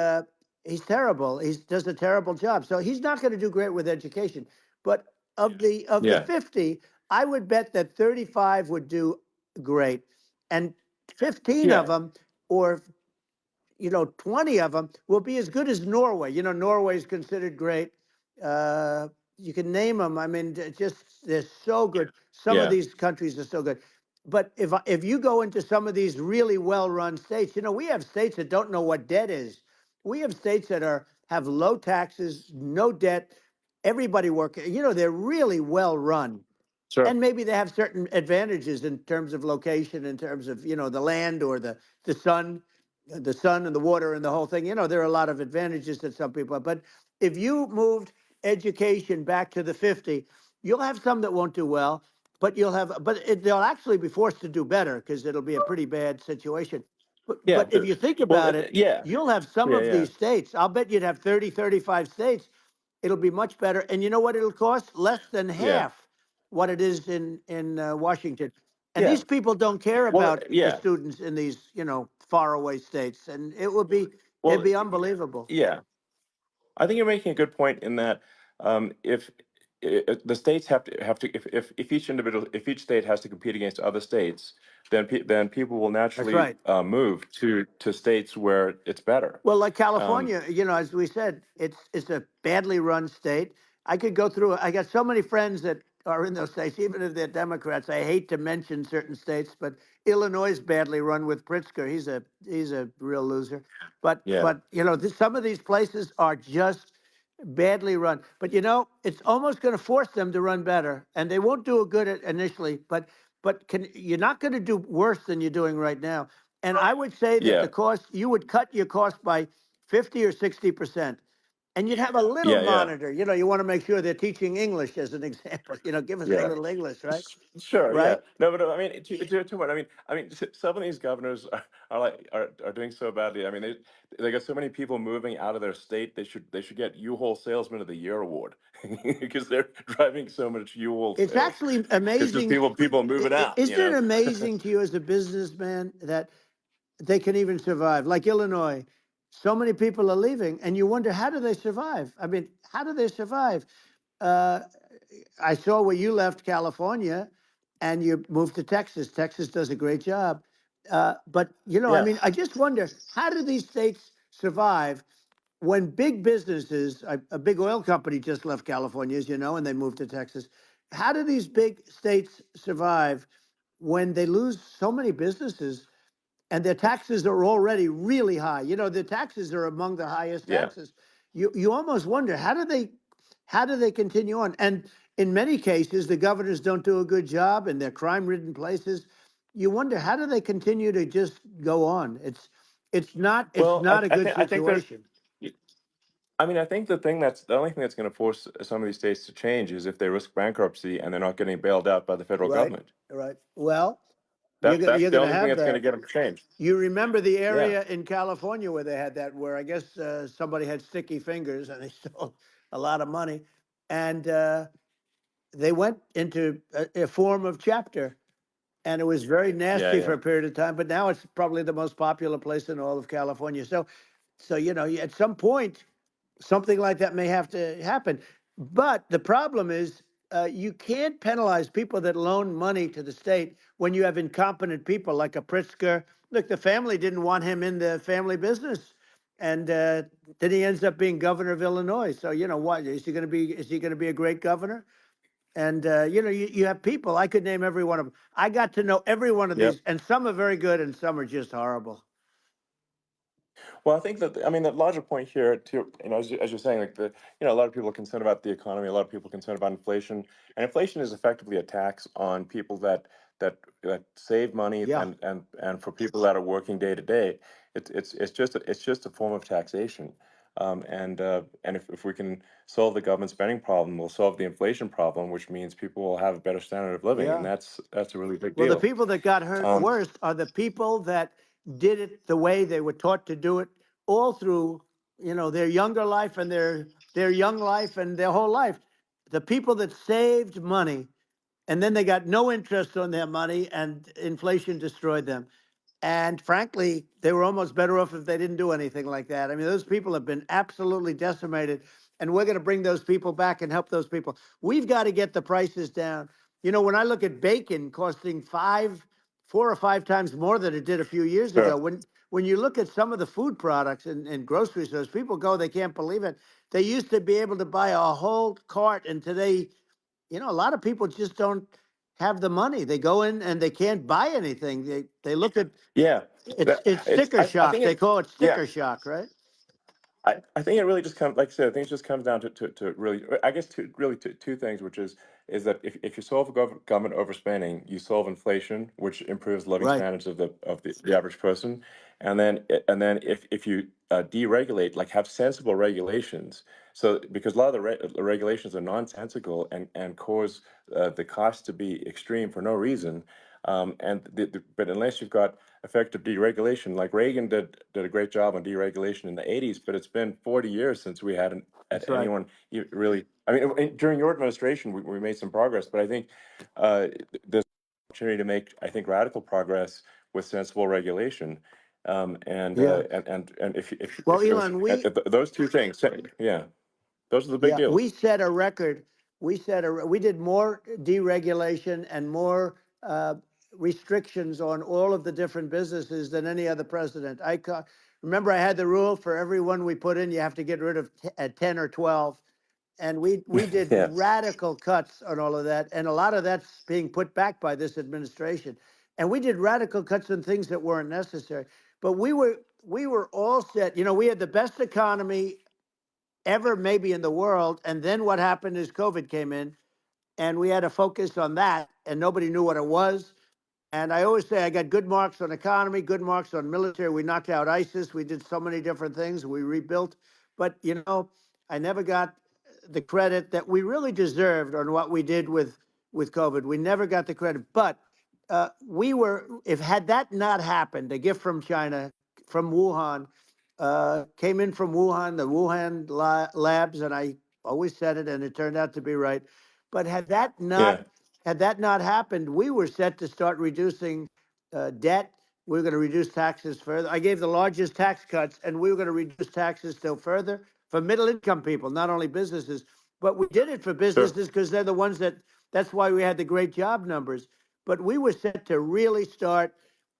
he's terrible. He does a terrible job. So he's not going to do great with education. But of the yeah, 50, I would bet that 35 would do great, and 15 of yeah, them, or 20 of them will be as good as Norway. Norway is considered great. Uh, you can name them. I mean, they're so good. Some of yeah. these countries are so good. But if you go into some of these really well-run states, we have states that don't know what debt is. We have states that have low taxes, no debt, everybody working. They're really well run, Sure. and maybe they have certain advantages in terms of location, in terms of the land, or the sun, and the water, and the whole thing. There are a lot of advantages that some people have. But if you moved education back to the 50, you'll have some that won't do well, but they'll actually be forced to do better, because it'll be a pretty bad situation. But Yeah. if you think Well, about it, yeah, you'll have some yeah, of yeah, these states. I'll bet you'd have 30, 35 states. It'll be much better. And you know what it'll cost? Less than yeah, half what it is in Washington. And yeah. these people don't care Well, about the yeah. students in these, faraway states. And it'd Well, be unbelievable. yeah. I think you're making a good point in that if the states have to if each individual if each state has to compete against other states, then people will That's naturally right. move to states where it's better. Well, like Um, California, as we said, it's a badly run state. I could go through. I got so many friends that are in those states, even if they're Democrats. I hate to mention certain states, but Illinois is badly run with Pritzker. He's a real loser. But yeah. but some of these places are just badly run. But it's almost going to force them to run better, and they won't do a good at initially. But you're not going to do worse than you're doing right now. And I would say that Yeah. the cost, you would cut your cost by 50 or 60%. And you'd have a little Yeah. Yeah. monitor. You want to make sure they're teaching English as an example. Give us a Yeah. little English, right? Sure, yeah. Right? No, but I mean, to what some of these governors are doing so badly. I mean, they got so many people moving out of their state. They should get U-Haul Salesman of the Year award because they're driving so much U-Haul It's sales. actually Because just amazing. people moving out, Isn't it amazing to you as a businessman that they can even survive? Like Illinois, so many people are leaving, and you wonder, how do they survive? I mean, how do they survive? Uh, I saw where you left California and you moved to Texas. Texas does a great job. But, I Yeah, mean, I just wonder, how do these states survive when big businesses, a big oil company just left California, as you know, and they moved to Texas. How do these big states survive when they lose so many businesses and their taxes are already really high? The taxes are among the highest yeah. taxes. You almost wonder, how do they continue on? And in many cases, the governors don't do a good job, and they're crime-ridden places. You wonder, how do they continue to just go on? It's Well, not a good I think there's. situation. I mean, I think the only thing that's going to force some of these states to change is if they risk bankruptcy and they're not getting bailed out by the federal Right, government. right. Well, you're That's gonna that's you're the gonna only thing have that's going to that. get them to change. You remember the Yeah, area in California where they had that, where I guess somebody had sticky fingers and they stole a lot of money, and they went into a form of chapter. and it was very Yeah, nasty for yeah. a period of time. But now it's probably the most popular place in all of California. So at some point, something like that may have to happen. But the problem is, you can't penalize people that loan money to the state when you have incompetent people like a Pritzker. Look, the family didn't want him in the family business, and then he ends up being governor of Illinois. So what is he going to be? Is he going to be a great governor? And you have people. I could name every one of them. I got to know every one of Yep. these, and some are very good, and some are just horrible. Well, I think that I mean the larger point here, too, as you're saying, like a lot of people are concerned about the economy, a lot of people are concerned about inflation, and inflation is effectively a tax on people that save money, Yeah, and for people that are working day to day, it's just a form of taxation, and if we can solve the government spending problem, we'll solve the inflation problem, which means people will have a better standard of living, and yeah. that's a really big Well, the deal. people that got hurt Um, worst are the people that did it the way they were taught to do it all through, their younger life and their young life and their whole life. The people that saved money and then they got no interest on their money and inflation destroyed them. And frankly, they were almost better off if they didn't do anything like that. I mean, those people have been absolutely decimated, and we're going to bring those people back and help those people. We've got to get the prices down. When I look at bacon costing 4 or 5 times more than it did a few years ago, sure. when you look at some of the food products in grocery stores, people go, they can't believe it. They used to be able to buy a whole cart, and today, a lot of people just don't have the money. They go in and they can't buy anything. They look at Yeah, it's it's. sticker I shock. think They it. call it Yeah, sticker shock, right? I think it really just comes, like I said, I think it just comes down to really, I guess, two things, which is that if you solve government overspending, you solve inflation, which improves living Right. standards of the average person, and then if you deregulate, like have sensible regulations, so because a lot of the regulations are nonsensical and cause the cost to be extreme for no reason, but unless you've got effective deregulation. Like Reagan did a great job on deregulation in the 80s, but it's been 40 years since we had That's right. anyone really. I mean, during your administration, we made some progress, but I think uh, there's an opportunity to make, I think, radical progress with sensible regulation. Yeah. And Well, if it was Elon, we those two things, yeah, those are the big yeah deals. we set a record. We did more deregulation and more restrictions on all of the different businesses than any other president. Remember, I had the rule for everyone we put in, you have to get rid of 10 or 12. And we did Yes, radical cuts on all of that, and a lot of that's being put back by this administration. And we did radical cuts on things that weren't necessary. But we were all set. We had the best economy ever, maybe in the world. And then what happened is COVID came in, and we had to focus on that, and nobody knew what it was. And I always say I got good marks on economy, good marks on military. We knocked out ISIS. We did so many different things. We rebuilt. But, I never got the credit that we really deserved on what we did with COVID. We never got the credit. But if had that not happened, a gift from China, from Wuhan, came in from Wuhan, the Wuhan labs, and I always said it, and it turned out to be right. But yeah, had that not happened, we were set to start reducing debt. We were going to reduce taxes further. I gave the largest tax cuts, and we were going to reduce taxes still further for middle income people, not only businesses. But we did it for sure, businesses because they're the ones that's why we had the great job numbers. But we were set to really start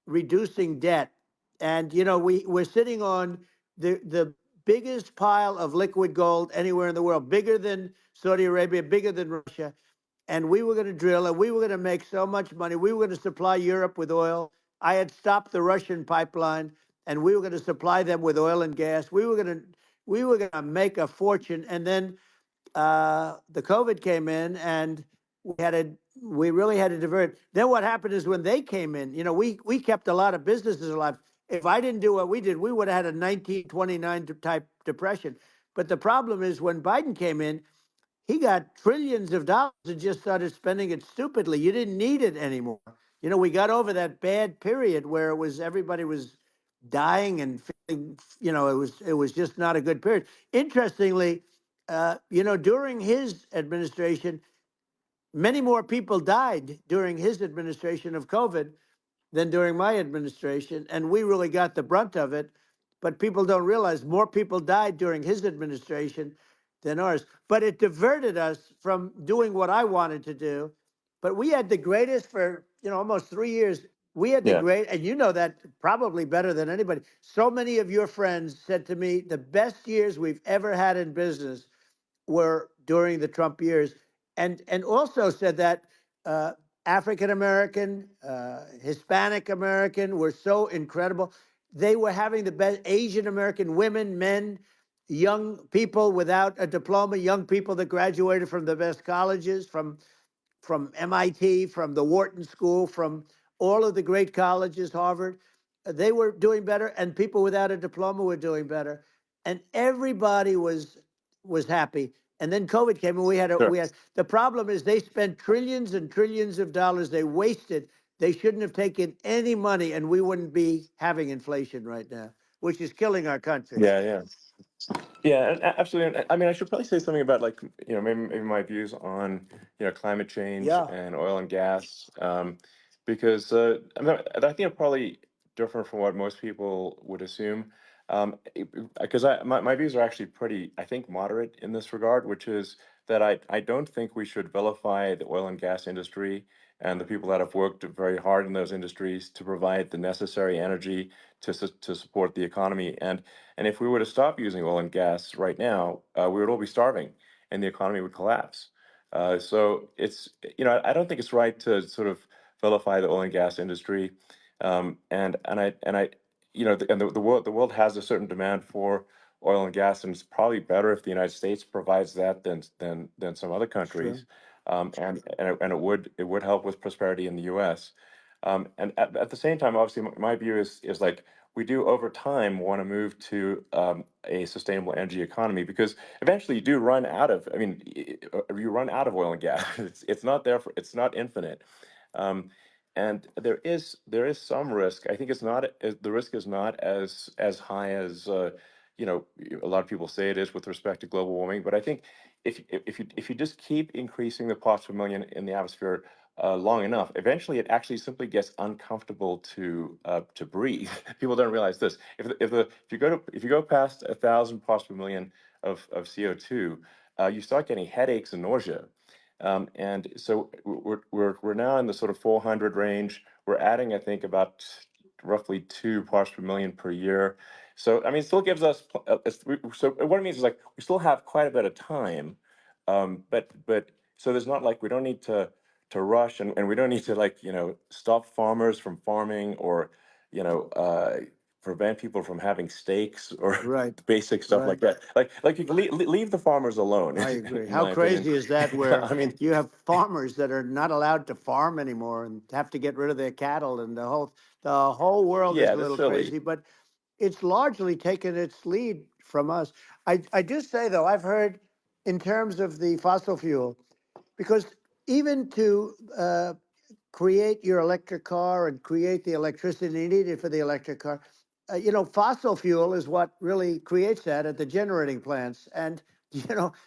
reducing debt. And, we're sitting on the biggest pile of liquid gold anywhere in the world, bigger than Saudi Arabia, bigger than Russia. And we were going to drill, and we were going to make so much money. We were going to supply Europe with oil. I had stopped the Russian pipeline, and we were going to supply them with oil and gas. We were going to make a fortune. And then the COVID came in, and we really had to divert. Then what happened is when they came in, we kept a lot of businesses alive. If I didn't do what we did, we would have had a 1929 type depression. But the problem is when Biden came in, he got trillions of dollars and just started spending it stupidly. You didn't need it anymore. We got over that bad period where everybody was dying and feeling, it was just not a good period. Interestingly, during his administration, Many more people died during his administration of COVID than during my administration, and we really got the brunt of it. But people don't realize more people died during his administration than ours. But it diverted us from doing what I wanted to do. But we had the greatest for almost 3 years. We had the Yeah, great, and you know that probably better than anybody. So many of your friends said to me, the best years we've ever had in business were during the Trump years, and also said that uh, African American, Hispanic American were so incredible. They were having the best Asian American women, men, young people without a diploma, young people that graduated from the best colleges, from MIT, from the Wharton School, from all of the great colleges, Harvard. They were doing better, and people without a diploma were doing better, and everybody was happy. And then COVID came, and sure. we had the problem is they spent trillions and trillions of dollars. They wasted. They shouldn't have taken any money, and we wouldn't be having inflation right now, which is killing our country. Yeah, yeah. Yeah, and absolutely. I mean, I should probably say something about like maybe my views on climate change Yeah, and oil and gas, because I think I'm probably different from what most people would assume, because my views are actually pretty, I think, moderate in this regard, which is that I don't think we should vilify the oil and gas industry and the people that have worked very hard in those industries to provide the necessary energy to support the economy. And if we were to stop using oil and gas right now, we would all be starving, and the economy would collapse. So it's I don't think it's right to sort of vilify the oil and gas industry, and I the world has a certain demand for oil and gas, and it's probably better if the United States provides that than some other sure. countries, and it would help with prosperity in the U.S. And at the same time, obviously, my view is like we do over time want to move to a sustainable energy economy, because eventually you do run out of. I mean, you run out of oil and gas. It's not there for. It's not infinite. Um, and there is some risk. I think it's not the risk is not as high as a lot of people say it is with respect to global warming. But I think if you just keep increasing the parts per million in the atmosphere long enough, eventually it actually simply gets uncomfortable to breathe. People don't realize this. If you go past 1,000 parts per million of CO2, you start getting headaches and nausea. And so we're now in the sort of 400 range. We're adding, I think, about roughly 2 parts per million per year. So I mean, it still gives us. So what it means is like we still have quite a bit of time, but so there's not like we don't need to rush, and we don't need to like stop farmers from farming, or you know uh, prevent people from having steaks or Right, basic stuff like right. that. Like you can leave the farmers alone, I agree. in How my opinion. crazy is that where I mean, you have farmers that are not allowed to farm anymore and have to get rid of their cattle, and the whole world is yeah, a that's little silly. crazy, but it's largely taken its lead from us. I do say though, I've heard in terms of the fossil fuel, because even to create your electric car and create the electricity needed for the electric car. Fossil fuel is what really creates that at the generating plants. And,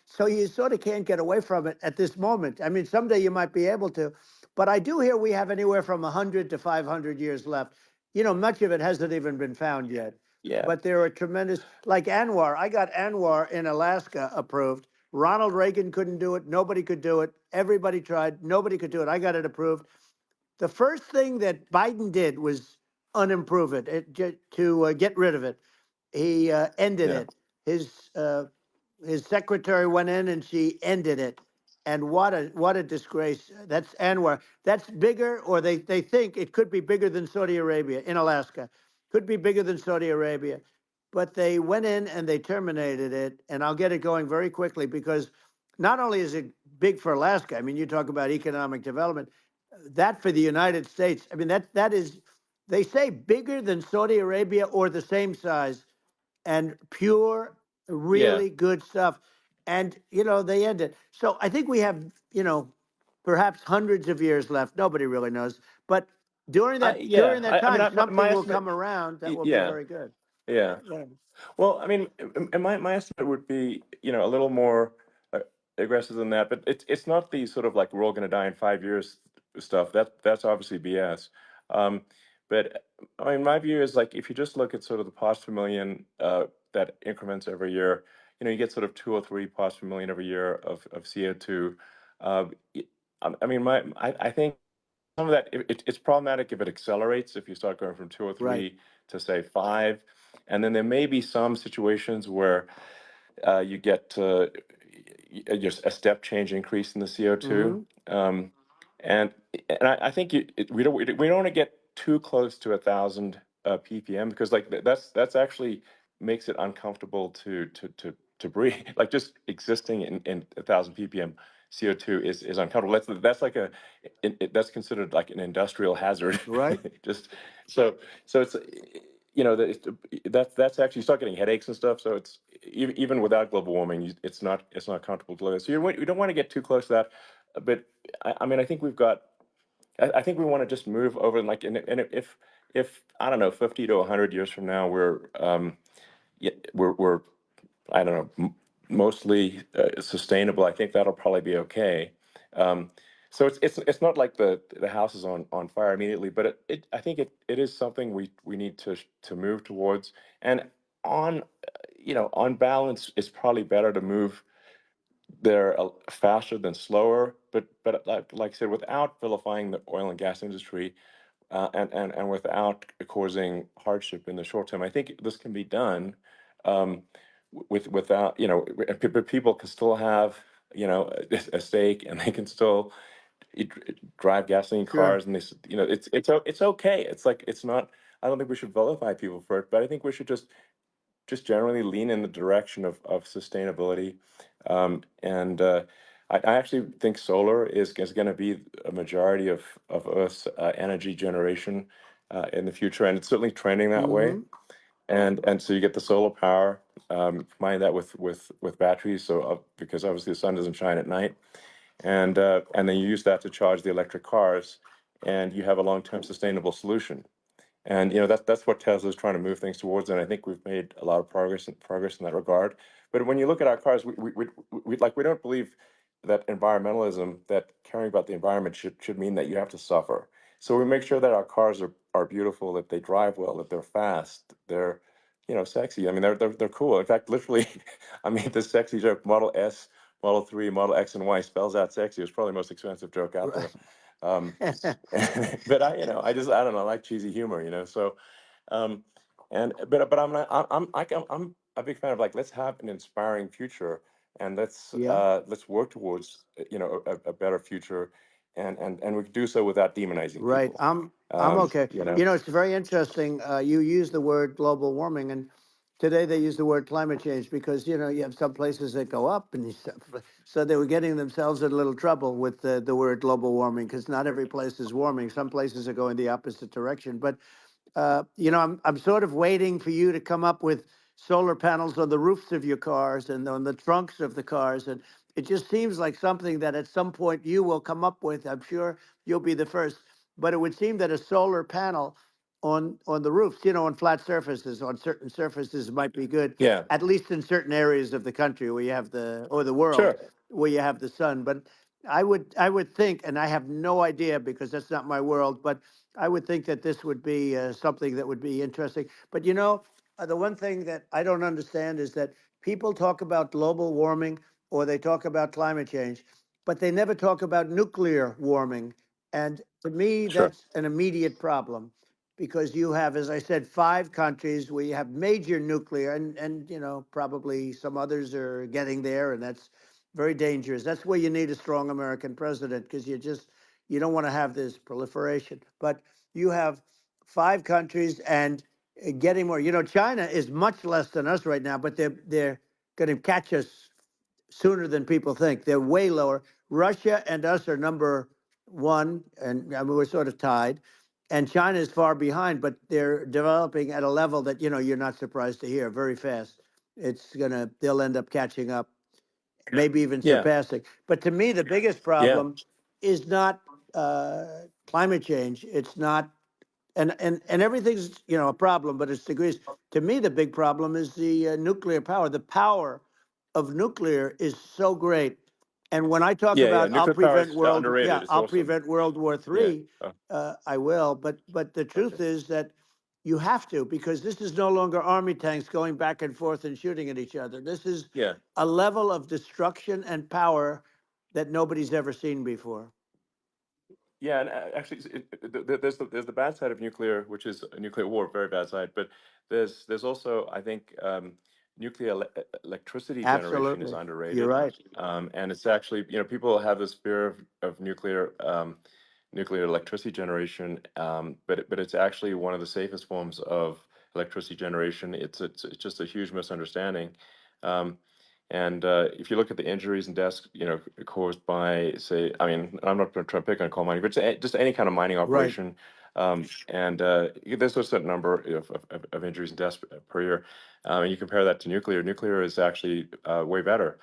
so you sort of can't get away from it at this moment. I mean, someday you might be able to, but I do hear we have anywhere from 100 to 500 years left. Much of it hasn't even been found yet. Yeah, But there are tremendous, like Anwar. I got Anwar in Alaska approved. Ronald Reagan couldn't do it. Nobody could do it. Everybody tried. Nobody could do it. I got it approved. The first thing that Biden did was unimprove it, to get rid of it. He ended yeah, it. His uh, his secretary went in and she ended it. And what a disgrace. That's Anwar. That's bigger, or they think it could be bigger than Saudi Arabia in Alaska. Could be bigger than Saudi Arabia. But they went in and they terminated it. And I'll get it going very quickly, because not only is it big for Alaska, I mean, you talk about economic development, that for the United States, I mean, that is, they say bigger than Saudi Arabia or the same size, and pure, yeah. really good stuff. And, they end it. So I think we have, perhaps hundreds of years left. Nobody really knows. But during that Yeah. during that I mean, time, my something will estimate. come around that will be Yeah, very good. yeah. Yeah. Well, I mean, and my estimate would be, a little more. aggressive than that, but it's not the sort of like we're all going to die in 5 years stuff. That's obviously BS. Um, but I mean, my view is like if you just look at sort of the parts per million that increments every year, you get sort of 2 or 3 parts per million every year of CO2. Uh, y- I mean, I think some of that it's problematic if it accelerates if you start going from two or Right. three to say five, and then there may be some situations where you get just a step change increase in the CO2. Mm-hmm. Um, and I think we don't want to get too close to 1,000 ppm because like that's actually makes it uncomfortable to breathe. Like just existing in 1,000 ppm CO2 is uncomfortable. That's like that's considered like an industrial hazard. Right. Just so so it's that's actually you start getting headaches and stuff. So it's even without global warming, it's not comfortable to live in. So you don't want to get too close to that. But I mean, I think we've got. I think we want to just move over and like and if I don't know 50 to 100 years from now we're I don't know mostly sustainable. I think that'll probably be okay. Um, so it's not like the house is on fire immediately, but I think it is something we need to move towards. And on on balance, it's probably better to move there faster than slower. But like I said, without vilifying the oil and gas industry, and without causing hardship in the short term. I think this can be done without but people can still have a stake, and they can still drive gasoline Sure. cars, and it's okay. It's like it's not. I don't think we should vilify people for it, but I think we should just generally lean in the direction of sustainability. And I actually think solar is going to be a majority of Earth's energy generation in the future, and it's certainly trending that way. Mm-hmm. And so you get the solar power, combine that with batteries, so because obviously the sun doesn't shine at night, and then you use that to charge the electric cars, and you have a long-term sustainable solution. And that's what Tesla is trying to move things towards, and I think we've made a lot of progress in that regard. But when you look at our cars, we don't believe that environmentalism, that caring about the environment should mean that you have to suffer. So we make sure that our cars are beautiful, that they drive well, that they're fast, they're sexy. I mean, they're cool. In fact, literally, I made this sexy joke: Model S, Model 3, Model X, and Y spells out sexy. It's probably the most expensive joke out Right. there. Um, but I don't know, I like cheesy humor, so, um, but I'm a big fan of like, let's have an inspiring future, and Yeah. let's work towards, a better future, and we can do so without demonizing Right. people. I'm okay. You know, It's very interesting. You use the word global warming, and today they use the word climate change because you have some places that go up, and so they were getting themselves in a little trouble with the word global warming because not every place is warming. Some places are going the opposite direction. But I'm sort of waiting for you to come up with solar panels on the roofs of your cars and on the trunks of the cars, and it just seems like something that at some point you will come up with. I'm sure you'll be the first, but it would seem that a solar panel on the roofs, on flat surfaces, on certain surfaces might be good, yeah, at least in certain areas of the country where you have the world sure, where you have the sun. But I would think, and I have no idea because that's not my world, but I would think that this would be something that would be interesting. But the one thing that I don't understand is that people talk about global warming or they talk about climate change, but they never talk about nuclear warming. And to me, sure, that's an immediate problem because you have, as I said, 5 countries where you have major nuclear, and probably some others are getting there, and that's very dangerous. That's where you need a strong American president because you don't want to have this proliferation. But you have 5 countries and getting more. China is much less than us right now, but they're going to catch us sooner than people think. They're way lower. Russia and us are number one, and I mean, we're sort of tied. And China is far behind, but they're developing at a level that you're not surprised to hear very fast. They'll end up catching up, maybe even yeah, surpassing. But to me, the biggest yeah, problem is not climate change. It's not, and everything's a problem, but it's degrees. To me, the big problem is the nuclear power. The power of nuclear is so great. And when I talk Yeah, yeah. about Nuclear power is underrated. It's I'll awesome. prevent World War Yeah. III, Oh, I will. But the okay. truth is that you have to, because this is no longer army tanks going back and forth and shooting at each other. This is Yeah. a level of destruction and power that nobody's ever seen before. Yeah, and actually, there's the bad side of nuclear, which is a nuclear war, very bad side. But there's also, I think, nuclear electricity generation is Absolutely, you're underrated, right. and it's actually, people have this fear of nuclear electricity generation, but it's actually one of the safest forms of electricity generation. It's just a huge misunderstanding. Um, and if you look at the injuries and deaths, caused by, say, I mean, I'm not trying to pick on coal mining, but just any kind of mining Right. operation, and there's a certain number of injuries and deaths per year, and you compare that to nuclear. Nuclear is actually way better.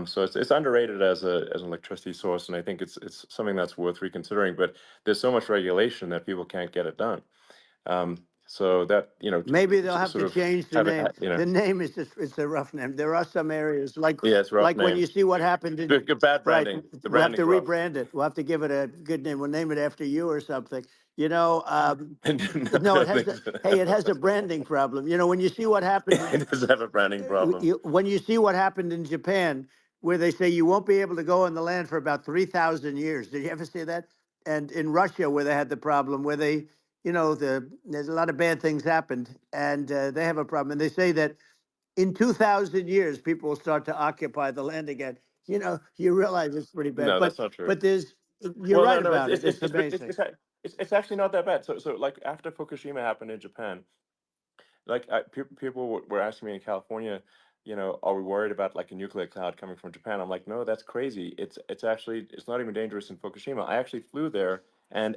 So it's underrated as an electricity source, and I think it's something that's worth reconsidering. But there's so much regulation that people can't get it done. So that, Maybe they'll have sort to of change the have it, name. The name is just, it's a rough name. There are some areas yeah, it's a rough like when name. you see what happened in, Good bad right, branding. The we'll have to branding's rough. rebrand it. We'll have to give it a good name. We'll name it after you or something. You know, No, no, I it don't has think a, so. hey, it has a branding problem. You know, when you see what happened in, It does have a branding problem. when you see what happened in Japan, where they say you won't be able to go on the land for about 3,000 years. Did you ever see that? And in Russia, where they had the problem, where they, there's a lot of bad things happened, and they have a problem. And they say that in 2,000 years, people will start to occupy the land again. You realize it's pretty bad, No, that's not true. but you're Well, no, right no, about it. It's amazing. it's actually not that bad. So like after Fukushima happened in Japan, like people were asking me in California, are we worried about like a nuclear cloud coming from Japan? I'm like, no, that's crazy. It's actually, it's not even dangerous in Fukushima. I actually flew there and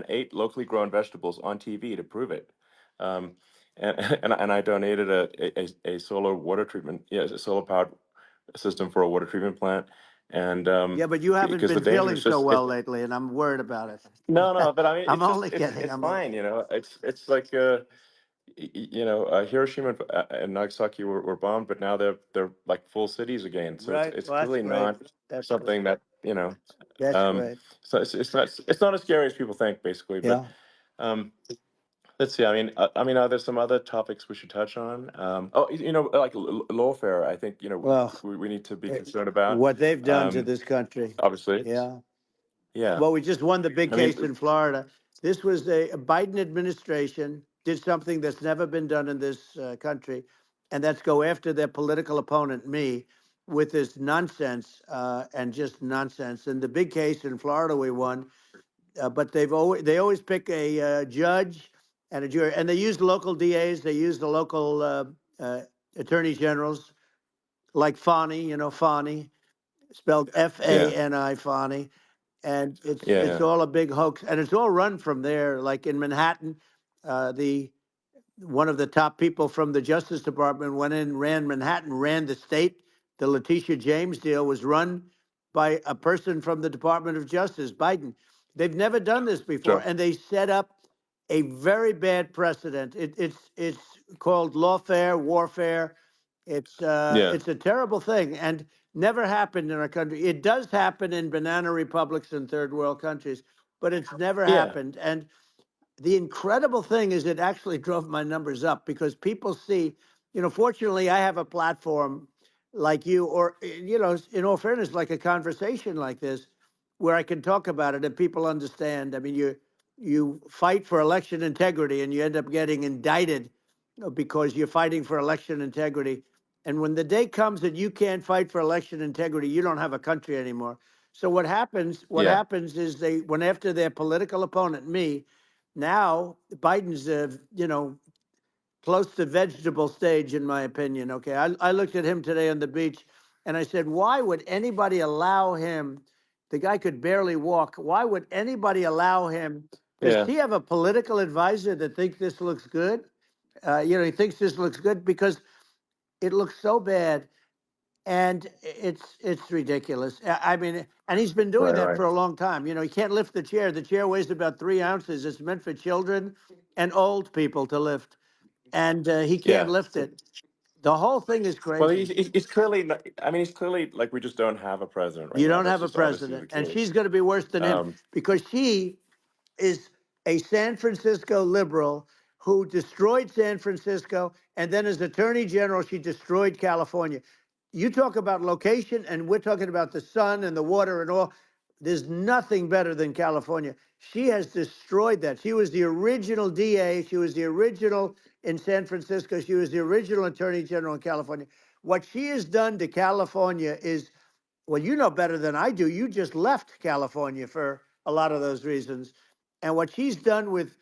ate locally grown vegetables on TV to prove it. Um, and and I donated a solar water treatment, yeah, a solar powered system for a water treatment plant, and Yeah, but you haven't because the been danger feeling is so just well lately, and I'm worried about no, it. no, but I mean, I'm it's just only kidding. it's I'm only fine, kidding. it's like Hiroshima and Nagasaki were bombed, but now they're like full cities again. So Right. it's Well, that's clearly great. not That's great. something that That's um, great. so it's not as scary as people think, basically. But Yeah. um, let's see. I mean, are there some other topics we should touch on? Oh, like lawfare. I think Well, we need to be eh, concerned about. what they've done to Um, this country. obviously, Yeah. yeah. Well, we just won the big I mean, case in Florida. This was a Biden administration did something that's never been done in this country, and that's go after their political opponent, me, with this nonsense and just nonsense. And the big case in Florida we won, but they always pick a judge and a jury, and they use local DAs, they use the local attorney generals like Fani, Fani, spelled yeah, Fani, Fani, and it's yeah, all a big hoax, and it's all run from there. Like in Manhattan, the one of the top people from the Justice Department went in, ran Manhattan, ran the state. The Letitia James deal was run by a person from the Department of Justice, Biden. They've never done this before, sure, and they set up a very bad precedent. It's called lawfare, warfare. yeah, It's a terrible thing, and never happened in our country. It does happen in banana republics and third world countries, but it's never yeah, happened. And the incredible thing is it actually drove my numbers up because people see, fortunately I have a platform like you, or in all fairness, like a conversation like this, where I can talk about it and people understand. I mean, you fight for election integrity and you end up getting indicted because you're fighting for election integrity. And when the day comes that you can't fight for election integrity, you don't have a country anymore. So what yeah, happens is they went after their political opponent, me. Now Biden's, close to vegetable stage, in my opinion. Okay, I looked at him today on the beach, and I said, why would anybody allow him? The guy could barely walk. Why would anybody allow him? Does yeah, he have a political advisor that thinks this looks good? He thinks this looks good because it looks so bad, and it's ridiculous. I mean, and he's been doing right, that right, for a long time. He can't lift the chair. The chair weighs about 3 ounces. It's meant for children and old people to lift, and he can't yeah. lift it. The whole thing is Well, crazy. he's clearly not, I mean, he's clearly like, we just don't have a president right You now. don't That's have a just obviously the president, and case. she's going to be worse than him Um, because she is a San Francisco liberal who destroyed San Francisco, and then as Attorney General, she destroyed California. You talk about location, and we're talking about the sun and the water and all. There's nothing better than California. She has destroyed that. She was the original DA. She was the original in San Francisco. She was the original Attorney General in California. What she has done to California is, well, you know better than I do. You just left California for a lot of those reasons. And what she's done with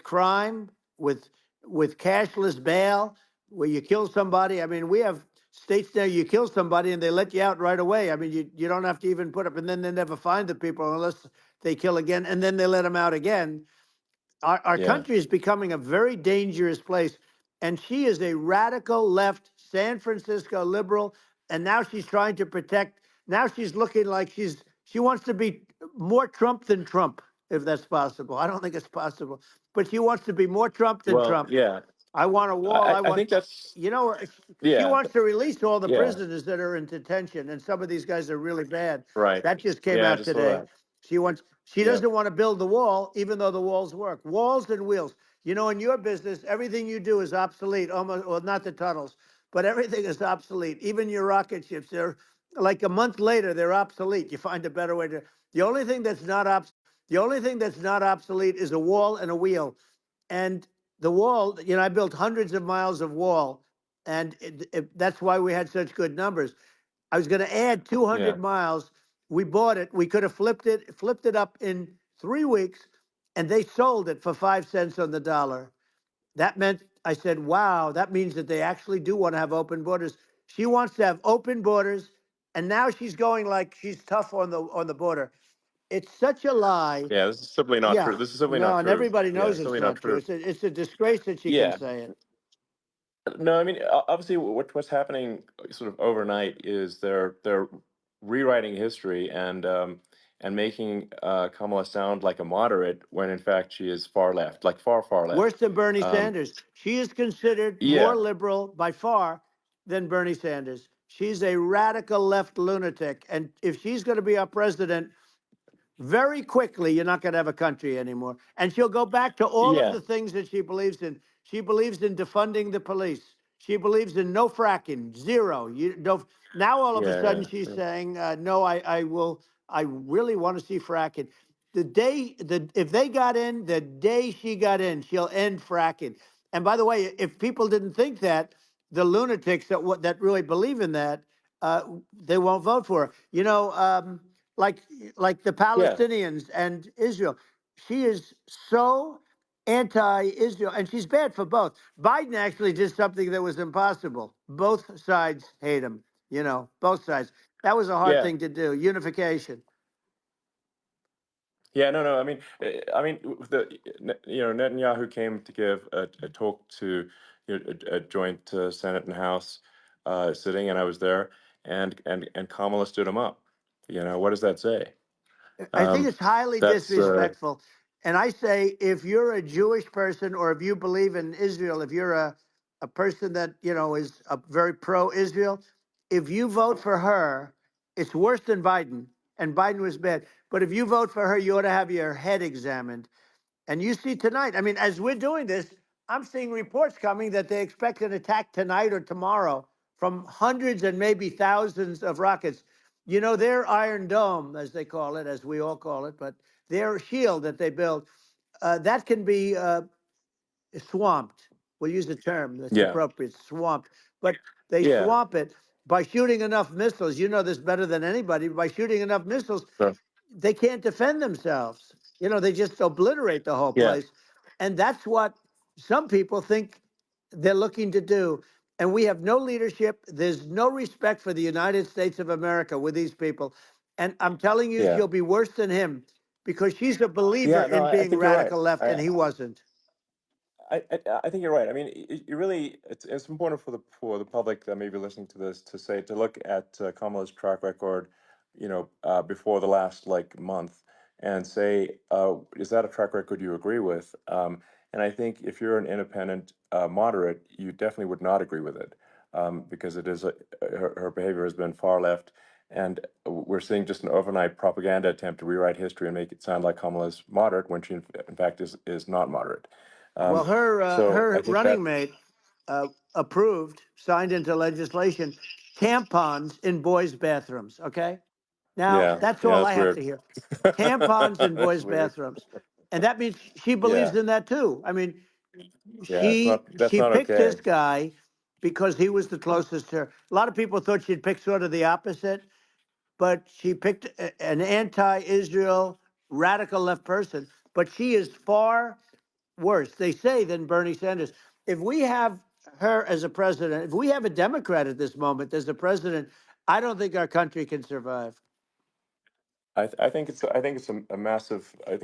crime, with cashless bail, where you kill somebody. I mean, we have states there you kill somebody and they let you out right away. I mean, you don't have to even put up, and then they never find the people unless they kill again, and then they let them out again. Our yeah. country is becoming a very dangerous place. And she is a radical left San Francisco liberal. And now she's trying to protect. Now she's looking like she wants to be more Trump than Trump, if that's possible. I don't think it's possible, but she wants to be more Trump than Well, Trump. yeah. I want a wall. I I want, think that's, you know, she yeah, wants to release all the yeah, prisoners that are in detention, and some of these guys are really bad. right. That just came Yeah, I out just saw today. that. She Yeah, doesn't want to build the wall, even though the walls work. Walls and wheels. You know, in your business, everything you do is obsolete. Almost, well, not the tunnels, but everything is obsolete. Even your rocket ships, they're like a month later, they're obsolete. You find a better way to. The only thing that's not the only thing that's not obsolete is a wall and a wheel. And the wall, you know, I built hundreds of miles of wall, and that's why we had such good numbers. I was going to add yeah, 200 miles. We bought it. We could have flipped it up in 3 weeks, and they sold it for 5 cents on the dollar. That meant I said, "Wow, that means that they actually do want to have open borders." She wants to have open borders, and now she's going like she's tough on the border. It's such a lie. yeah. This is simply not true. Yeah, This is simply not no, and true. everybody Yeah, knows it's it's simply not not true. true. It's a disgrace that she can Yeah. say it. No, I mean, obviously, what's happening sort of overnight is they're rewriting history and making Kamala sound like a moderate when in fact she is far left, like far, far Worse left. than Bernie Um, Sanders. She is considered more yeah, liberal by far than Bernie Sanders. She's a radical left lunatic. And if she's going to be our president, very quickly, you're not going to have a country anymore. And she'll go back to all of yeah, the things that she believes in. She believes in defunding the police. She believes in no fracking, zero. You don't. Now all of a yeah, sudden she's yeah, saying, "No, I will. I really want to see fracking." If they got in, the day she got in, she'll end fracking. And by the way, if people didn't think that, the lunatics that really believe in that, uh, they won't vote for her. You know, like the yeah, Palestinians and Israel. She is so anti-Israel, and she's bad for both. Biden actually did something that was impossible. Both sides hate him. You know, both sides. That was a hard yeah. thing to do. Unification. Yeah, no, no. I mean, Netanyahu came to give a talk to a joint Senate and House sitting, and I was there, and Kamala stood him up. What does that say? I think Um, it's highly that's disrespectful. And I say, if you're a Jewish person or if you believe in Israel, if you're a person that, you know, is a very pro-Israel, if you vote for her, it's worse than Biden. And Biden was bad. But if you vote for her, you ought to have your head examined. And you see tonight, I mean, as we're doing this, I'm seeing reports coming that they expect an attack tonight or tomorrow from hundreds and maybe thousands of rockets. You know, their Iron Dome, as they call it, as we all call it, but their shield that they build, that can be swamped. We'll use the term that's yeah, appropriate, swamped. But they yeah, swamp it by shooting enough missiles. You know this better than anybody. By shooting enough missiles, so, they can't defend themselves. You know, they just obliterate the whole yeah, place. And that's what some people think they're looking to do. And we have no leadership. There's no respect for the United States of America with these people. And I'm telling you, yeah, she'll be worse than him because she's a believer yeah. No, in I being think you're right. radical left, and he wasn't. I think you're right. I mean, you really, it's important for the public that may be listening to this to look at Kamala's track record, before the last like month, and say, is that a track record you agree with? And I think if you're an independent moderate, you definitely would not agree with it. because it is her behavior has been far left, and we're seeing just an overnight propaganda attempt to rewrite history and make it sound like Kamala is moderate when she in fact is not moderate. Well, So I her think that running mate approved, signed into legislation, tampons in boys' bathrooms. Okay, now yeah, that's yeah, all I that's have to weird. hear. Tampons in That's boys' weird. bathrooms, and that means she Yeah, believes in that too. I mean, yeah, that's she not picked okay. this guy because he was the closest to her. A lot of people thought she'd pick sort of the opposite, but she picked an anti-Israel radical left person. But she is far worse, they say, than Bernie Sanders. If we have her as a president, if we have a Democrat at this moment as a president, I don't think our country can survive. I think it's a massive. I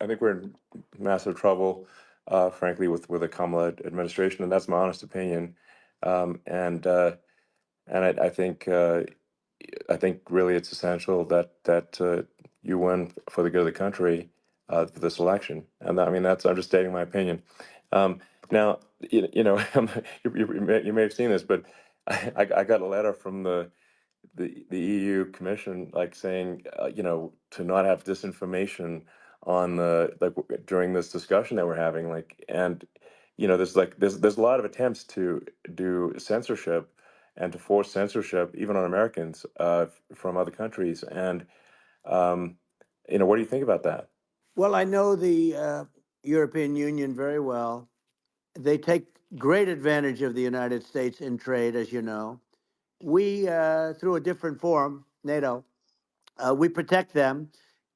think we're in massive trouble, frankly, with the Kamala administration, and that's my honest opinion. Um, and uh, and I think really it's essential that you win for the good of the country for this election. And I mean that's I'm just stating my opinion. Now you know you may have seen this, but I got a letter from the EU Commission like saying to not have disinformation on the during this discussion that we're having, and there's a lot of attempts to do censorship and to force censorship even on Americans from other countries, and um, what do you think about that? Well, I know the European Union very well. They take great advantage of the United States in trade, as you know. We, through a different forum, NATO, we protect them,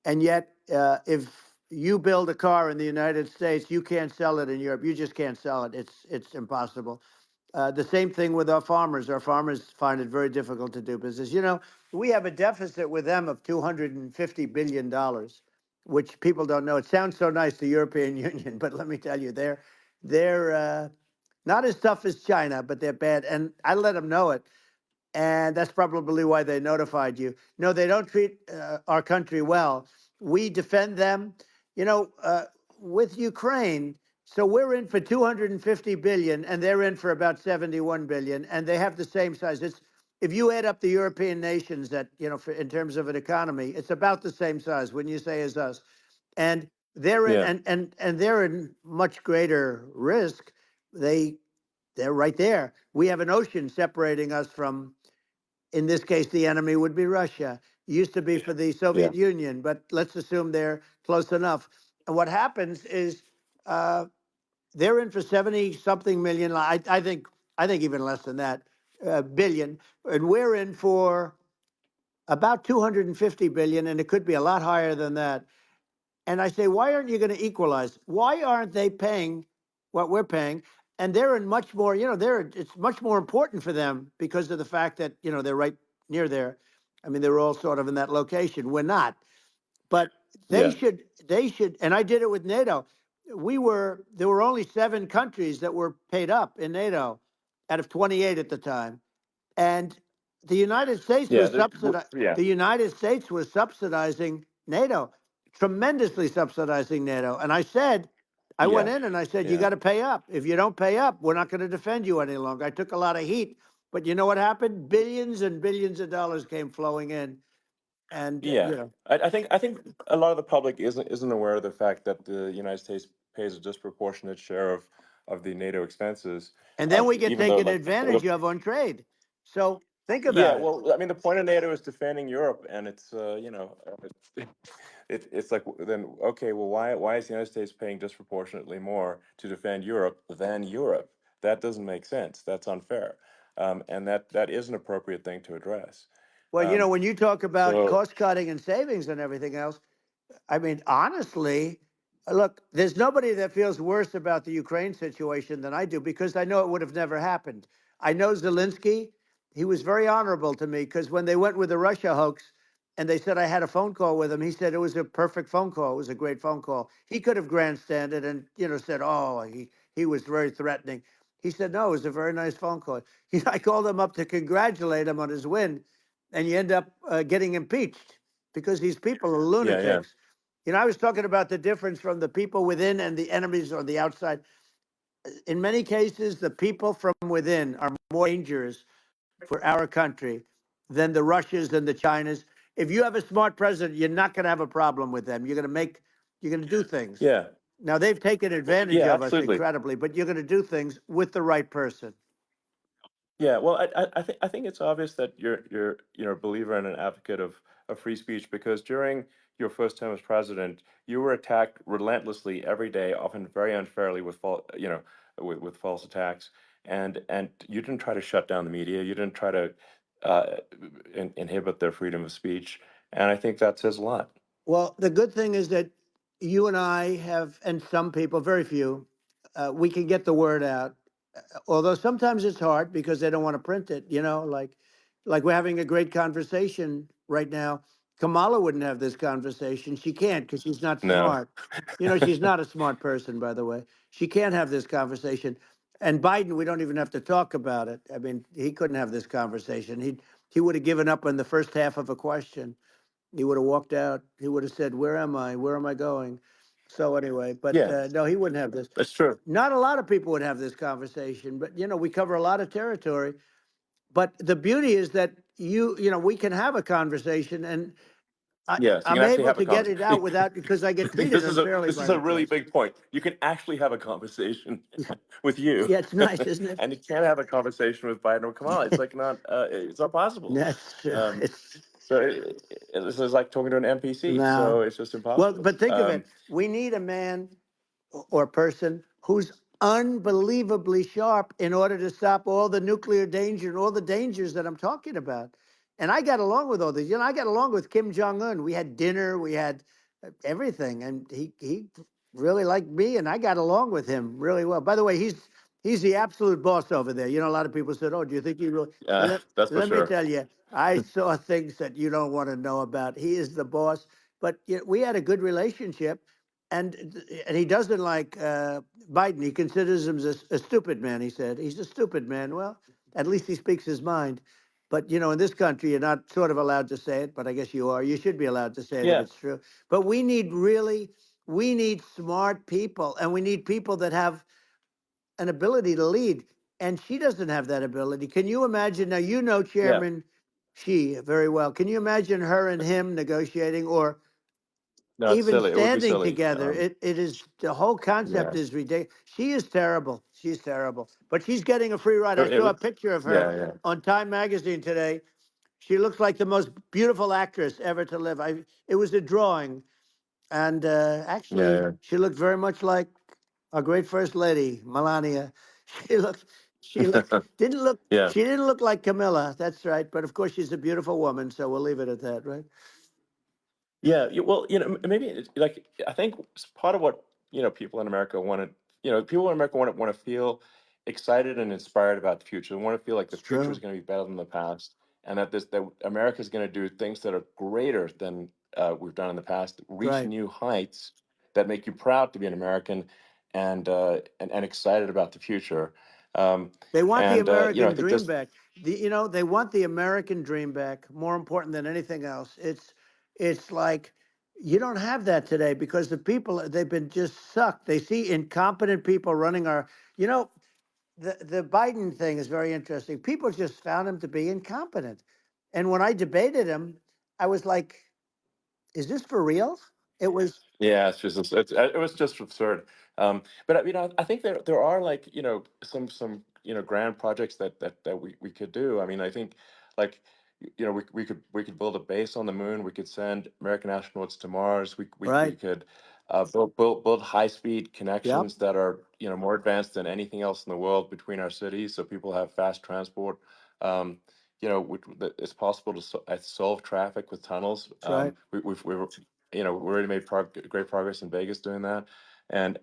and yet, if you build a car in the United States, you can't sell it in Europe. You just can't sell it. It's impossible. The same thing with our farmers. Our farmers find it very difficult to do business. You know, we have a deficit with them of $250 billion, which people don't know. It sounds so nice, the European Union, but let me tell you, they're not as tough as China, but they're bad. And I let them know it, and that's probably why they notified you. No, they don't treat our country well. We defend them, you know, with Ukraine. So we're in for 250 billion, and they're in for about 71 billion, and they have the same size. It's if you add up the European nations that in terms of an economy, it's about the same size. When you say as us, and they're in, Yeah, and they're in much greater risk. They they're right there. We have an ocean separating us from, in this case, the enemy would be Russia. It used to be for the yeah, Soviet Union, but let's assume they're close enough. And what happens is uh, they're in for 70 something million. I think even less than that, billion, and we're in for about 250 billion, and it could be a lot higher than that. And I say, why aren't you going to equalize? Why aren't they paying what we're paying? And they're in much more, it's much more important for them because of the fact that, they're right near there. I mean, they're all sort of in that location. We're not. But yeah, they should, and I did it with NATO. There were only 7 countries that were paid up in NATO out of 28 at the time. And the United States yeah, was subsidizing. yeah, The United States was subsidizing NATO, tremendously subsidizing NATO. And I went yeah, in and I said, you yeah. got to pay up. If you don't pay up, we're not going to defend you any longer. I took a lot of heat, but you know what happened? Billions and billions of dollars came flowing in, and Yeah, I think a lot of the public isn't aware of the fact that the United States pays a disproportionate share of the NATO expenses, and then we get even though taken advantage of on trade. So think yeah, about it. well, I mean, the point of NATO is defending Europe, and it's it's like then okay, well, why is the United States paying disproportionately more to defend Europe than Europe? That doesn't make sense. That's unfair, and that is an appropriate thing to address. Well, Um, when you talk about so cost cutting and savings and everything else, I mean, honestly, look, there's nobody that feels worse about the Ukraine situation than I do because I know it would have never happened. I know Zelensky. He was very honorable to me because when they went with the Russia hoax and they said I had a phone call with him, he said it was a perfect phone call. It was a great phone call. He could have grandstanded and, said, oh, he was very threatening. He said, no, it was a very nice phone call. I called him up to congratulate him on his win, and you end up getting impeached because these people are yeah, yeah, lunatics. I was talking about the difference from the people within and the enemies on the outside. in many cases, the people from within are more dangerous for our country than the Russias and the Chinas. If you have a smart president, you're not going to have a problem with them. You're going to do things. Yeah, Now they've taken advantage yeah, of us absolutely. incredibly, but you're going to do things with the right person. Yeah, well, I think it's obvious that you're a believer and an advocate of free speech because during your first term as president, you were attacked relentlessly every day, often very unfairly with with false attacks, and you didn't try to shut down the media, you didn't try to uh, inhibit their freedom of speech, and I think that says a lot. Well, the good thing is that you and I have, and some people, very few, we can get the word out. Although sometimes it's hard because they don't want to print it. Like we're having a great conversation right now. Kamala wouldn't have this conversation. She can't because she's not No. smart. She's not a smart person, by the way. She can't have this conversation. And Biden, we don't even have to talk about it. I mean, he couldn't have this conversation. He would have given up on the first half of a question. He would have walked out. He would have said, "Where am I? Where am I going?" So anyway, but Yeah, no, he wouldn't have this. that's true. Not a lot of people would have this conversation, but we cover a lot of territory. But the beauty is that we can have a conversation, and Yes, you can I'm actually able have a to get it out conversation. without because I get treated unfairly This by is a the really press. big point. You can actually have a conversation with you, Yeah, it's nice, isn't it? and you can't have a conversation with Biden or Kamala. It's like not. It's not possible. That's true. Um, It's so this is like talking to an NPC. no. So it's just Well, impossible. but think of it. We need a man or person who's unbelievably sharp in order to stop all the nuclear danger and all the dangers that I'm talking about. And I got along with all these. I got along with Kim Jong Un. We had dinner, we had everything, and he really liked me, and I got along with him really well. By the way, he's the absolute boss over there. A lot of people said, "Oh, do you think he really?" That's for Let me sure. tell you, I saw things that you don't want to know about. He is the boss. But we had a good relationship, and he doesn't like Biden. He considers him a stupid man. He said he's a stupid man. Well, at least he speaks his mind. But in this country, you're not sort of allowed to say it, but I guess you are. You should be allowed to say it if Yeah, it's true. But we need smart people, and we need people that have an ability to lead. And she doesn't have that ability. Can you imagine? Now, yeah. Chairman Xi very well. Can you imagine her and him negotiating, or No, it's even silly. It would be standing silly. together? It is, the whole Yeah. concept is ridiculous. She is terrible. She's terrible. But she's getting a free ride. I It saw a would. picture of her Yeah, yeah, on Time Magazine today. She looks like the most beautiful actress ever to live. It was a drawing, and yeah, actually, yeah. she looked very much like our great first lady, Melania. She looked, she looked, didn't look, Yeah. she didn't look like Camilla. That's right. But of course, she's a beautiful woman, so we'll leave it at that, right? Yeah, well, maybe like I think part of what people in America want to, people in America want to feel excited and inspired about the future. They want to feel like the It's future is true. going to be better than the past, and that America is going to do things that are greater than we've done in the past, reach Right. new heights that make you proud to be an American, and excited about the future. Um, They want the and I American think dream this, back. They want the American dream back. More important than anything else. It's like you don't have that today because the people they've been just sucked. They see incompetent people running our. You know, the Biden thing is very interesting. People just found him to be incompetent, and when I debated him, I was like, "Is this for real?" It was Yeah, it was just absurd. But I think there are like some grand projects that we could do. I mean, I think like we could build a base on the moon. We could send American astronauts to Mars. We right. could build high speed Yep. connections that are more advanced than anything else in the world between our cities, so people have fast transport. Um, it's possible to solve traffic with tunnels. That's right. We already made great progress in Vegas doing that, and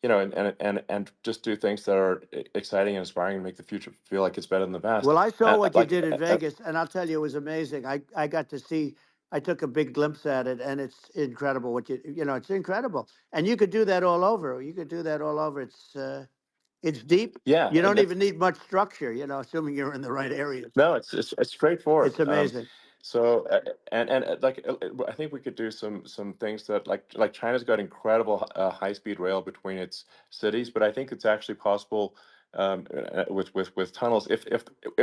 and just do things that are exciting and inspiring and make the future feel like it's better than the past. Well, I saw what you Like, did in Vegas, and I'll tell you, it was amazing. I got to see. I took a big glimpse at it, and it's incredible. It's incredible, and you could do that all over. You could do that all over. It's deep. yeah, You and don't that's even need much structure. Assuming you're in the right areas. no, it's It's straightforward. amazing. So I think we could do some things that like China's got incredible high speed rail between its cities, but I think it's actually possible with tunnels if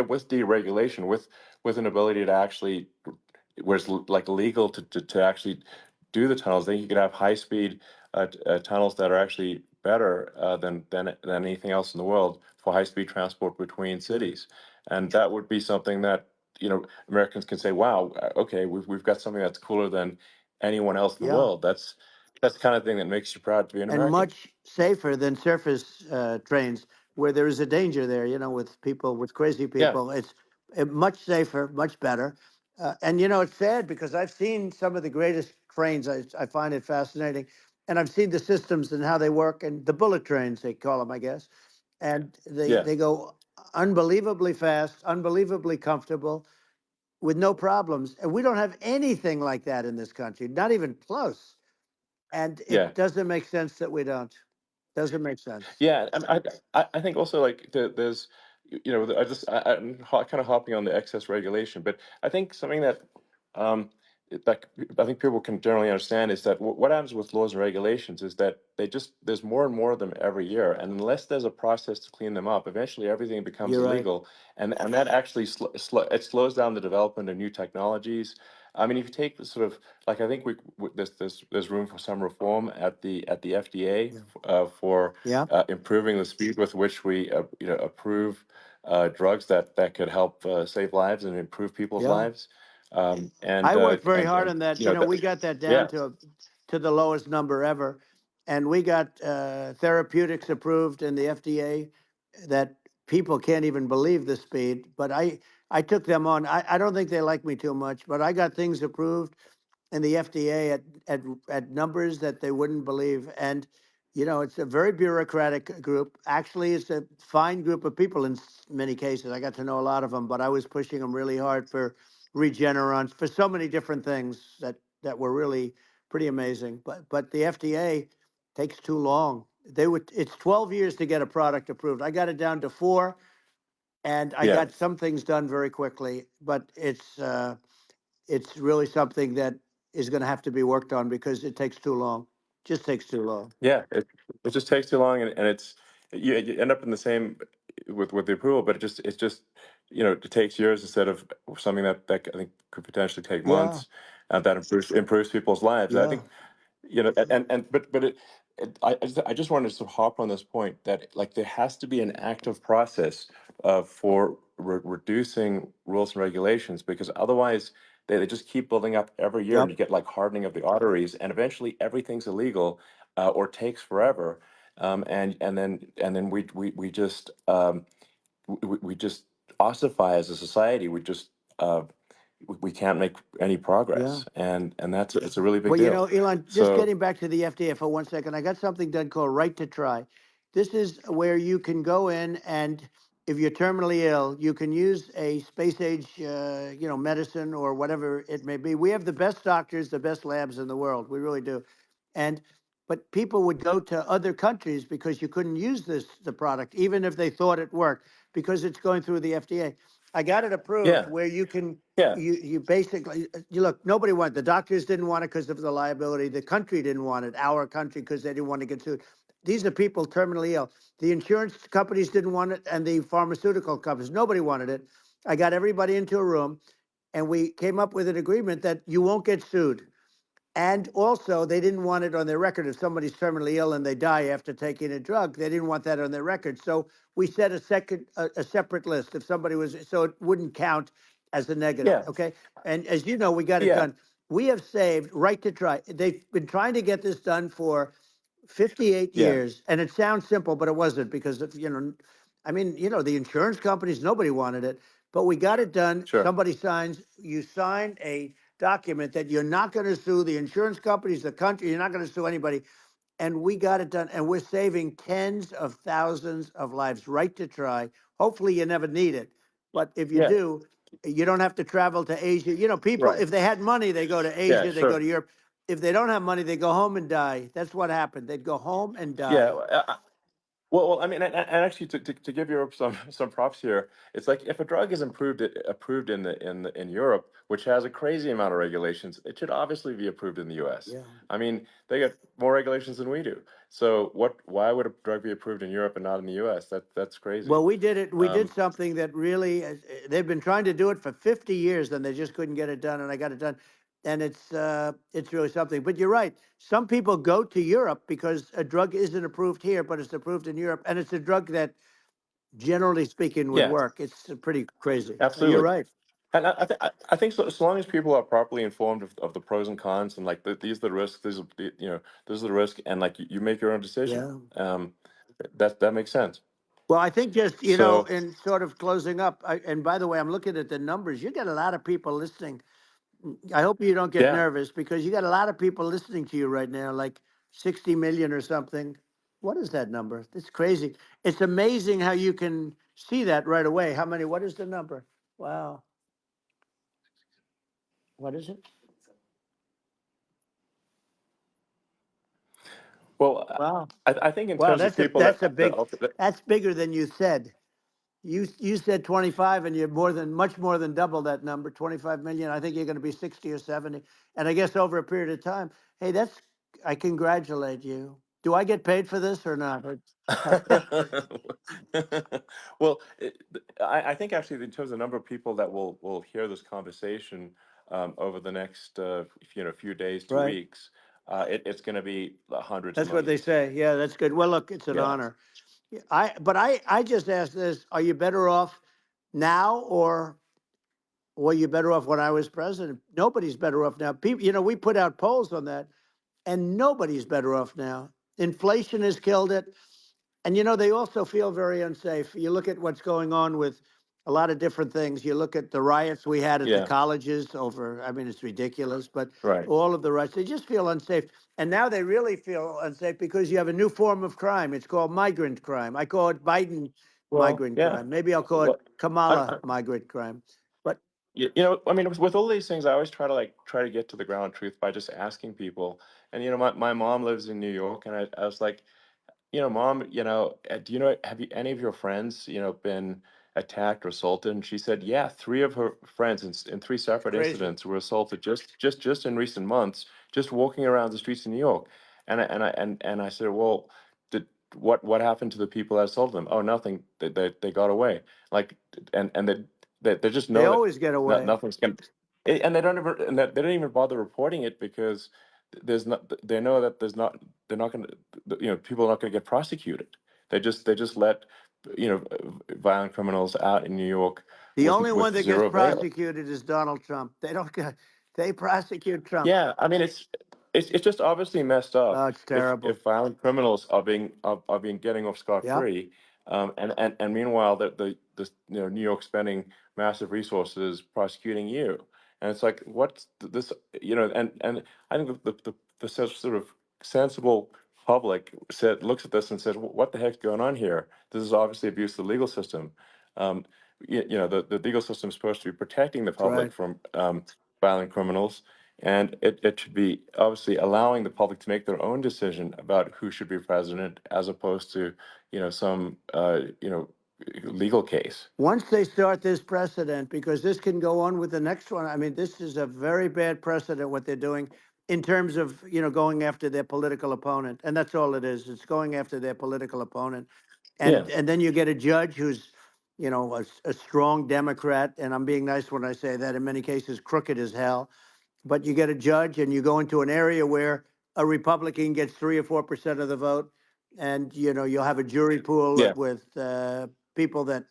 with deregulation with an ability to actually where it's like legal to actually do the tunnels, then you could have high speed tunnels that are actually better than anything else in the world for high speed transport between Yeah. cities, and that would be something that Americans can say, "Wow, okay, we've got something that's cooler than anyone else in the Yeah. world." That's the kind of thing that makes you proud to be an And American. much safer than surface trains where there is a danger there, with people, with crazy Yeah, people. It's much safer, much better. And, it's sad because I've seen some of the greatest trains. I find it fascinating. And I've seen the systems and how they work, and the bullet trains, they call them, I guess. And yeah, they go unbelievably fast, unbelievably comfortable, with no problems. And we don't have anything like that in this country, not even close. And yeah. it doesn't make sense that we don't. Doesn't make sense. Yeah, and I think also like there's I'm kind of hopping on the excess regulation, but I think something that um like I think people can generally understand is that what happens with laws and regulations is that there's more and more of them every year, and unless there's a process to clean them up, eventually everything becomes You're right. illegal, and that actually it slows down the development of new technologies. I mean, if you take the sort of like I think there's room for some reform at the FDA Yeah. for Yeah. improving the speed with which we approve drugs that could help save lives and improve people's Yeah. lives. I worked very hard And on that. We got that down yeah, to the lowest number ever, and we got therapeutics approved in the FDA that people can't even believe the speed. But I took them on. I don't think they like me too much, but I got things approved in the FDA at numbers that they wouldn't believe. And it's a very bureaucratic group. Actually, it's a fine group of people in many cases. I got to know a lot of them, but I was pushing them really hard for Regeneron, for so many different things that were really pretty amazing. But the FDA takes too long. It's 12 years to get a product approved. I got it down to 4, and I yeah. got some things done very quickly. But it's really something that is going to have to be worked on because it takes too long. Just takes too long. Yeah, it just takes too long, and it's you end up in the same with the approval, but it's just it takes years instead of something that I think could potentially take Yeah. months, that improves people's lives. I Yeah. think but I just wanted to sort of hop on this point that like there has to be an active process for reducing rules and regulations, because otherwise they just keep building up every year, and Yep. you get like hardening of the arteries, and eventually everything's illegal or takes forever, and then we just we just ossify as a society. Uh, we can't make any Yeah. progress, and that's it's a really big Well, deal. Elon, just So getting back to the FDA for 1 second, I got something done called Right to Try. This is where you can go in, and if you're terminally ill, you can use a space age, medicine or whatever it may be. We have the best doctors, the best labs in the world. We really do. And but people would go to other countries because you couldn't use the product, even if they thought it worked, because it's going through the FDA. I got it approved yeah, where you can yeah, you basically you look, nobody wanted, the doctors didn't want it because of the liability, the country didn't want it, our country, because they didn't want to get sued. These are people terminally ill. The insurance companies didn't want it, and the pharmaceutical companies, nobody wanted it. I got everybody into a room, and we came up with an agreement that you won't get sued. And also, they didn't want it on their record. If somebody's terminally ill and they die after taking a drug, they didn't want that on their record. So we set a separate list if somebody was, so it wouldn't count as a negative. yeah, Okay. And as you know, we got it yeah, done. We have saved Right to Try. They've been trying to get this done for 58 yeah, years. And it sounds simple, but it wasn't, because I mean, the insurance companies, nobody wanted it, but we got it done. sure, Somebody signs, you sign a document that you're not going to sue the insurance companies, the country, you're not going to sue anybody. And we got it done. And we're saving tens of thousands of lives. Right to Try. Hopefully you never need it. But if you yeah, do, you don't have to travel to Asia. People, right, if they had money, they go to yeah, Asia, they go sure, to Europe. If they don't have money, they go home and die. That's what happened. They'd go home and yeah. die. Well, I mean, and actually, to give Europe some some props here, it's like if a drug is approved in Europe, which has a crazy amount of regulations, it should obviously be approved in the U.S. Yeah. I mean, they get more regulations than we do. So what? Why would a drug be approved in Europe and not in the U.S.? That's crazy. Well, we did it. We did Um, something that really, they've been trying to do it for 50 years and they just couldn't get it done. And I got it done. And it's really something. But you're right. Some people go to Europe because a drug isn't approved here, but it's approved in Europe. And it's a drug that, generally speaking, would yeah, work. It's pretty crazy. You're absolutely. right. And I think so, as long as people are properly informed of the pros and cons and like these are the risks, these are this is the risk, and like you make your own decision. Yeah. Um, that makes sense. Well, I think just, So in sort of closing up, and by the way, I'm looking at the numbers. You got a lot of people listening. I hope you don't get yeah. nervous because you got a lot of people listening to you right now, like 60 million or something. What is that number? It's crazy. It's amazing how you can see that right away. How many? What is the number? Wow. What is it? Well, Wow. I think in Wow. terms of people That's a that big. That's bigger than you said. You said 25, and you're much more than double that number, 25 million. I think you're going to be 60 or 70, and I guess over a period of time. Hey, I congratulate you. Do I get paid for this or not? well, I think actually in terms of the number of people that will hear this conversation over the next few days to Right. weeks, it's going to be hundreds of That's what they millions. say. Yeah, that's good. Well, look, it's an Yeah. honor. Yeah, I just asked this: are you better off now, or were you better off when I was president? Nobody's better off now. People, we put out polls on that, and nobody's better off now. Inflation has killed it. And they also feel very unsafe. You look at what's going on with a lot of different things. You look at the riots we had at the Yeah. colleges over, I mean, it's ridiculous, but Right. all of the riots, they just feel unsafe. And now they really feel unsafe because you have a new form of crime. It's called migrant crime. I call it Biden Well, migrant yeah. crime. Maybe I'll call it Well, Kamala migrant crime. But I mean, with all these things, I always try to get to the ground truth by just asking people. And my mom lives in New York, and I was like, Mom, do you know, have you any of your friends, been attacked or assaulted? And she said, yeah, three of her friends in three it's separate crazy. incidents were assaulted just in recent months, just walking around the streets of New York. And I said, well, did what happened to the people that assaulted them? Oh, nothing. They got away. Like, and they just They know that always get away. nothing's going. And they don't even they don't even bother reporting it because there's not they know that they're not going to people are not going to get prosecuted. They just let violent criminals out in New York The only one with that gets zero bail. prosecuted is Donald Trump. They don't get, they prosecute Trump. Yeah, I mean it's just obviously messed Oh, up it's terrible. if violent criminals are being getting off scot Yep. free, and meanwhile the New York spending massive resources prosecuting you, and it's like what's this and I think the sort of sensible public looks at this and says what the heck's going on here? This is obviously abuse of the legal system. Um, the legal system is supposed to be protecting the That's right. public from violent criminals, and it should be obviously allowing the public to make their own decision about who should be president, as opposed to some legal case. Once they start this precedent, because this can go on with the next one, I mean, this is a very bad precedent what they're doing in terms of, going after their political opponent. And that's all it is. It's going after their political opponent. Yeah, And then you get a judge who's, a strong Democrat. And I'm being nice when I say that, in many cases, crooked as hell. But you get a judge and you go into an area where a Republican gets 3 or 4% of the vote, and you'll have a jury pool yeah, with people that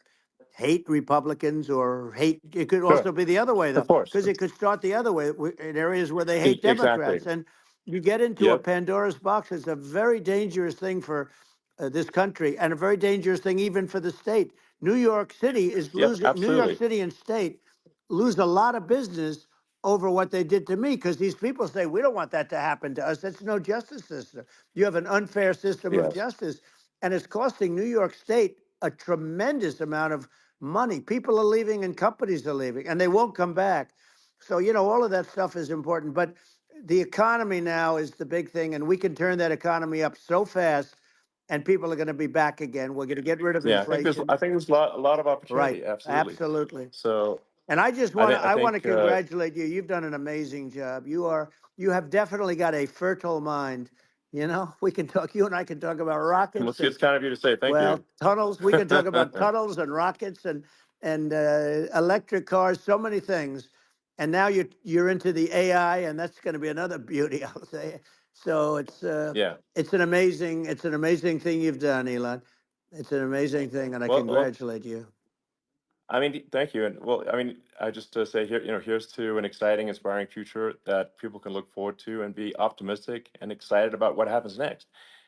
hate Republicans or hate. It could sure, also be the other way though, of course, because it could start the other way in areas where they hate exactly. Democrats, and you get into a Yep, Pandora's box. It's a very dangerous thing for this country, and a very dangerous thing even for the state. New York City is yep, losing. New York absolutely. City and state lose a lot of business over what they did to me, because these people say we don't want that to happen to us. That's no justice system. You have an unfair system of Yes, justice, and it's costing New York State a tremendous amount of money. People are leaving and companies are leaving, and they won't come back. So all of that stuff is important, but the economy now is the big thing, and we can turn that economy up so fast. and people are going to be back again. We're going to get rid of Yeah, inflation. I think there's a lot of Right. opportunity. Absolutely. Absolutely. So And I just I want to think congratulate you. You've done an amazing job. You have definitely got a fertile mind. You know, we can talk. You and I can talk about well, rockets see, and, it's kind of you to say thank you. well, tunnels. We can talk about tunnels and rockets and electric cars. So many things. And now you're into the AI, and that's going to be another beauty, I'll say. So Yeah. it's an amazing thing you've done, Elon. It's an amazing thing, and I Well, congratulate you. I mean, thank you. And well, I mean, I just say here, here's to an exciting, inspiring future that people can look forward to and be optimistic and excited about what happens next.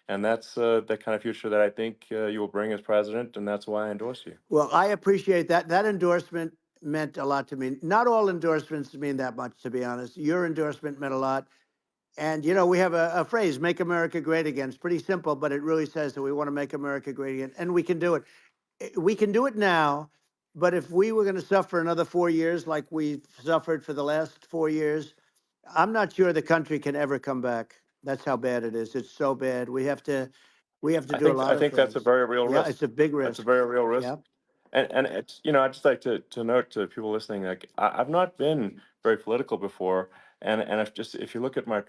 And that's the kind of future that I think you will bring as president, and that's why I endorse you. Well, I appreciate that. That endorsement meant a lot to me. Not all endorsements mean that much, to be honest. Your endorsement meant a lot. And, you know, we have a phrase, make America great again. It's pretty simple, but it really says that we want to make America great again. And we can do it. We can do it now. But if we were going to suffer another 4 years like we've suffered for the last 4 years, I'm not sure the country can ever come back. That's how bad it is. It's so bad. We have to do a I lot of think that's a things. very real Yeah, risk. it's a big That's a risk. very real risk. Yeah. And it's, I'd just like to note to people listening, like I've not been very political before, and if you look at my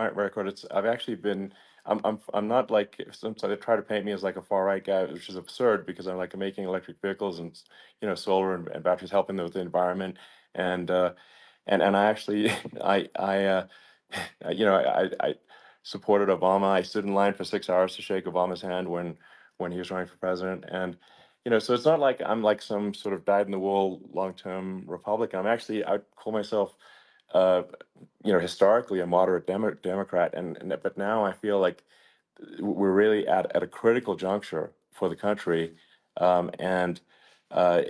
record, I've actually been. I'm not like some, so they try to paint me as like a far right guy, which is absurd because I'm like making electric vehicles and solar and batteries helping with the environment, and and I actually I supported Obama. I stood in line for 6 hours to shake Obama's hand when he was running for president, and so it's not like I'm like some sort of dyed in the wool long term Republican. I'd call myself uh, historically a moderate Democrat, and but now I feel like we're really at a critical juncture for the country, and uh,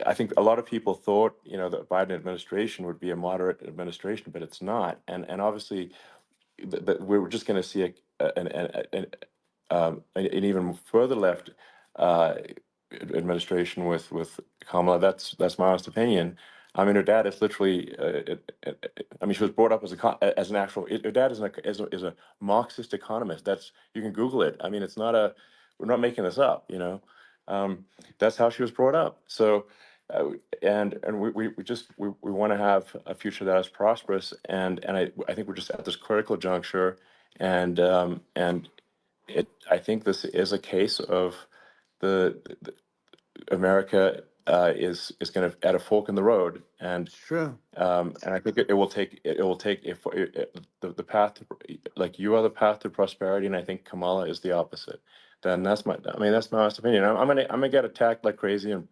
I think a lot of people thought the Biden administration would be a moderate administration, but it's not, and obviously we're just going to see an even further left uh, administration with Kamala. That's my honest opinion. I mean, her dad is literally. I mean, she was brought up as an actual. Her dad is a Marxist economist. You can Google it. I mean, it's not a. We're not making this up. That's how she was brought up. So. And we want to have a future that is prosperous, and I think we're just at this critical juncture, and I think this is a case of the America is going to at a fork in the road, It's true. and I think it will take if the path to, like you are the path to prosperity, and I think Kamala is the opposite. Then that's my honest opinion. I'm gonna get attacked like crazy, and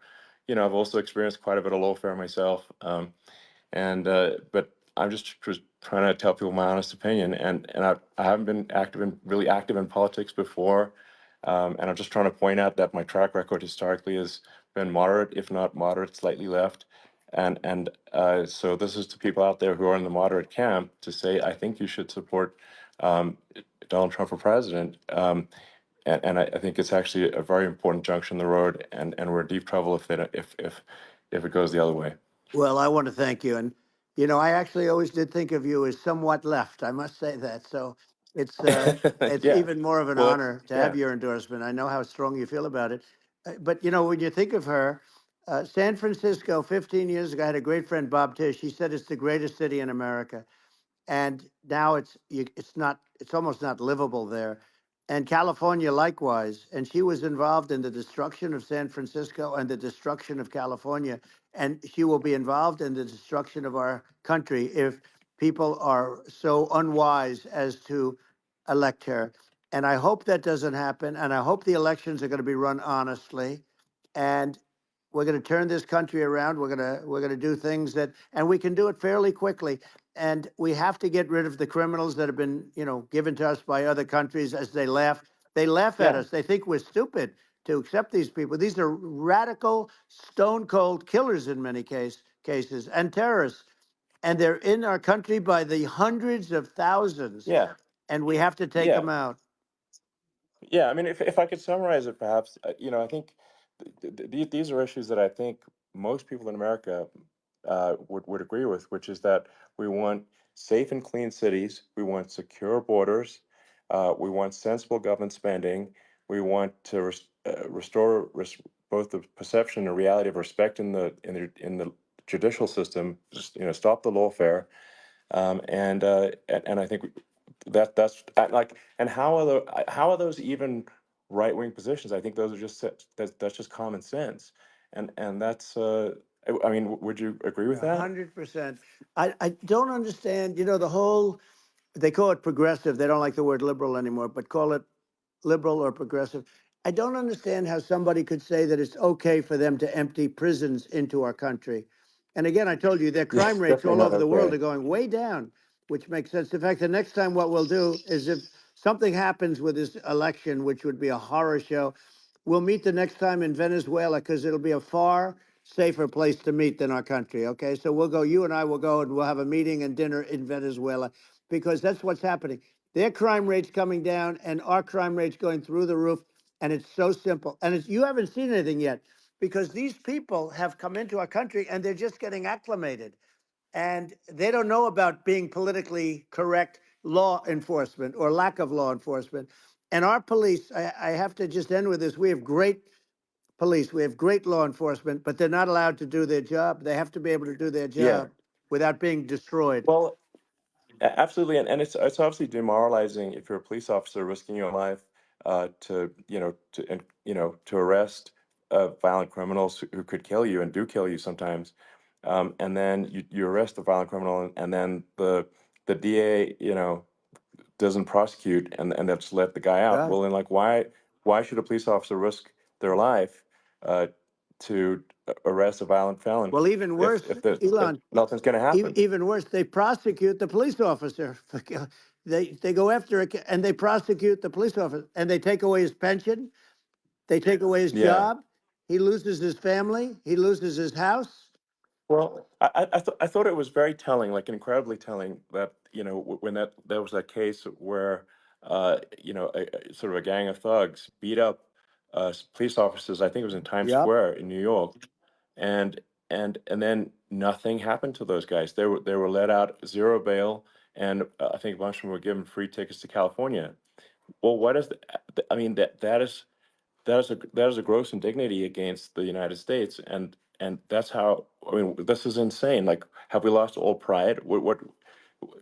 I've also experienced quite a bit of lawfare myself. And but I'm just trying to tell people my honest opinion, and I haven't been really active in politics before, and I'm just trying to point out that my track record historically has been moderate, if not moderate, slightly left, and so this is to people out there who are in the moderate camp to say I think you should support um, Donald Trump for president. And I think it's actually a very important junction in the road, and we're in deep trouble if it goes the other way. Well, I want to thank you. And, you know, I actually always did think of you as somewhat left. I must say that. So it's Yeah. even more of an Well, that's honor to have yeah. your endorsement. I know how strong you feel about it. But, you know, when you think of her, San Francisco, 15 years ago, I had a great friend, Bob Tish. He said it's the greatest city in America, and now it's almost not livable there. And California likewise. And she was involved in the destruction of San Francisco and the destruction of California, and she will be involved in the destruction of our country if people are so unwise as to elect her. And I hope that doesn't happen, and I hope the elections are going to be run honestly, and we're going to turn this country around. We're going to do things that, and we can do it fairly quickly. And we have to get rid of the criminals that have been, you know, given to us by other countries as they laugh. They laugh at Yeah. us. They think we're stupid to accept these people. These are radical, stone cold killers in many cases and terrorists. And they're in our country by the hundreds of thousands. Yeah. And we have to take Yeah. them out. Yeah. I mean, if I could summarize it, perhaps, I think these are issues that I think most people in America would agree with, which is that we want safe and clean cities, we want secure borders, We want sensible government spending. We want to restore both the perception and reality of respect in the judicial system. Just, stop the lawfare. And I think that's like, and how are those even right wing positions? I think those are that's just common sense, and that's I mean, would you agree with that? 100%. I don't understand, the whole, they call it progressive. They don't like the word liberal anymore, but call it liberal or progressive. I don't understand how somebody could say that it's okay for them to empty prisons into our country. And again, I told you their Yeah, crime rates definitely all not over the world okay. are going way down, which makes sense. In fact, the next time what we'll do is if something happens with this election, which would be a horror show, we'll meet the next time in Venezuela because it'll be a far safer place to meet than our country. Okay. So we'll go, you and I will go and we'll have a meeting and dinner in Venezuela because that's what's happening. Their crime rate's coming down and our crime rate's going through the roof. And it's so simple. And you haven't seen anything yet because these people have come into our country and they're just getting acclimated. And they don't know about being politically correct law enforcement or lack of law enforcement. And our police, I have to just end with this. We have great police, we have great law enforcement, but they're not allowed to do their job. They have to be able to do their Yeah. job without being destroyed. Well, absolutely, and it's obviously demoralizing if you're a police officer risking your life to arrest violent criminals who could kill you and do kill you sometimes, and then you arrest the violent criminal, and then the DA doesn't prosecute and that's let the guy out. Yeah. Well, then, like, why should a police officer risk their life uh, to arrest a violent felon Well, even worse, if Elon, nothing's going to happen? even worse, they prosecute the police officer. They go after it and they prosecute the police officer and they take away his pension. They take away his Yeah. job. He loses his family. He loses his house. Well, I thought it was very telling, like incredibly telling, that when there was that case where sort of a gang of thugs beat up police officers. I think it was in Times Yep. Square in New York, and and then nothing happened to those guys. They were let out, zero bail, and I think a bunch of them were given free tickets to California. Well, what is I mean, that is a gross indignity against the United States, and that's how, I mean, this is insane. Like, have we lost all pride? What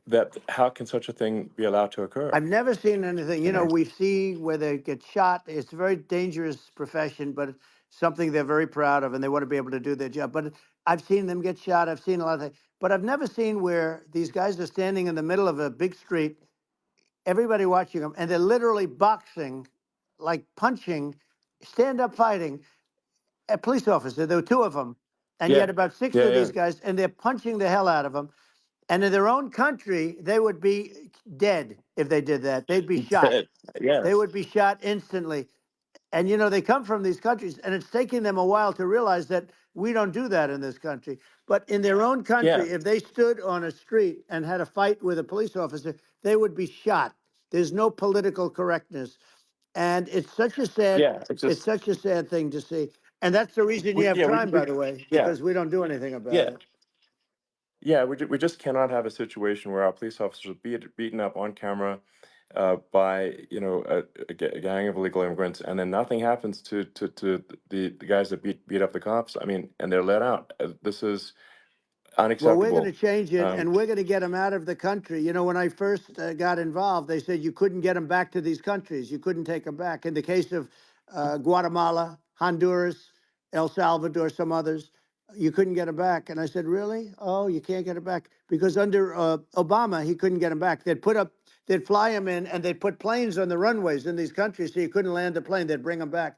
that how can such a thing be allowed to occur? I've never seen anything. You know? We see where they get shot. It's a very dangerous profession, but it's something they're very proud of, and they want to be able to do their job. But I've seen them get shot. I've seen a lot of things, but I've never seen where these guys are standing in the middle of a big street, everybody watching them, and they're literally boxing, like punching, stand up fighting a police officer. There were two of them, and you Yeah, had about six yeah, of yeah. these guys, and they're punching the hell out of them. And in their own country, they would be dead if they did that. They'd be shot. They Yes. would be shot instantly. And they come from these countries, and it's taking them a while to realize that we don't do that in this country. But in their own Yeah, country, if they stood on a street and had a fight with a police officer, they would be shot. There's no political correctness, and yeah. It's it's just such a sad thing to see. And that's the reason you we have yeah crime, we by the way, yeah because we don't do anything about yeah it. yeah. We just cannot have a situation where our police officers are beaten up on camera by a gang of illegal immigrants, and then nothing happens to the guys that beat up the cops. I mean, and they're let out. This is Well, we're going to unacceptable. change it, Um, and we're going to get them out of the country. When I first got involved, they said you couldn't get them back to these countries. You couldn't take them back. In the case of Guatemala, Honduras, El Salvador, some others, you couldn't get them back. And I said, really? Oh, you can't get them back because under Obama, he couldn't get them back. They'd fly them in, and they'd put planes on the runways in these countries, so you couldn't land the plane. They'd bring them back.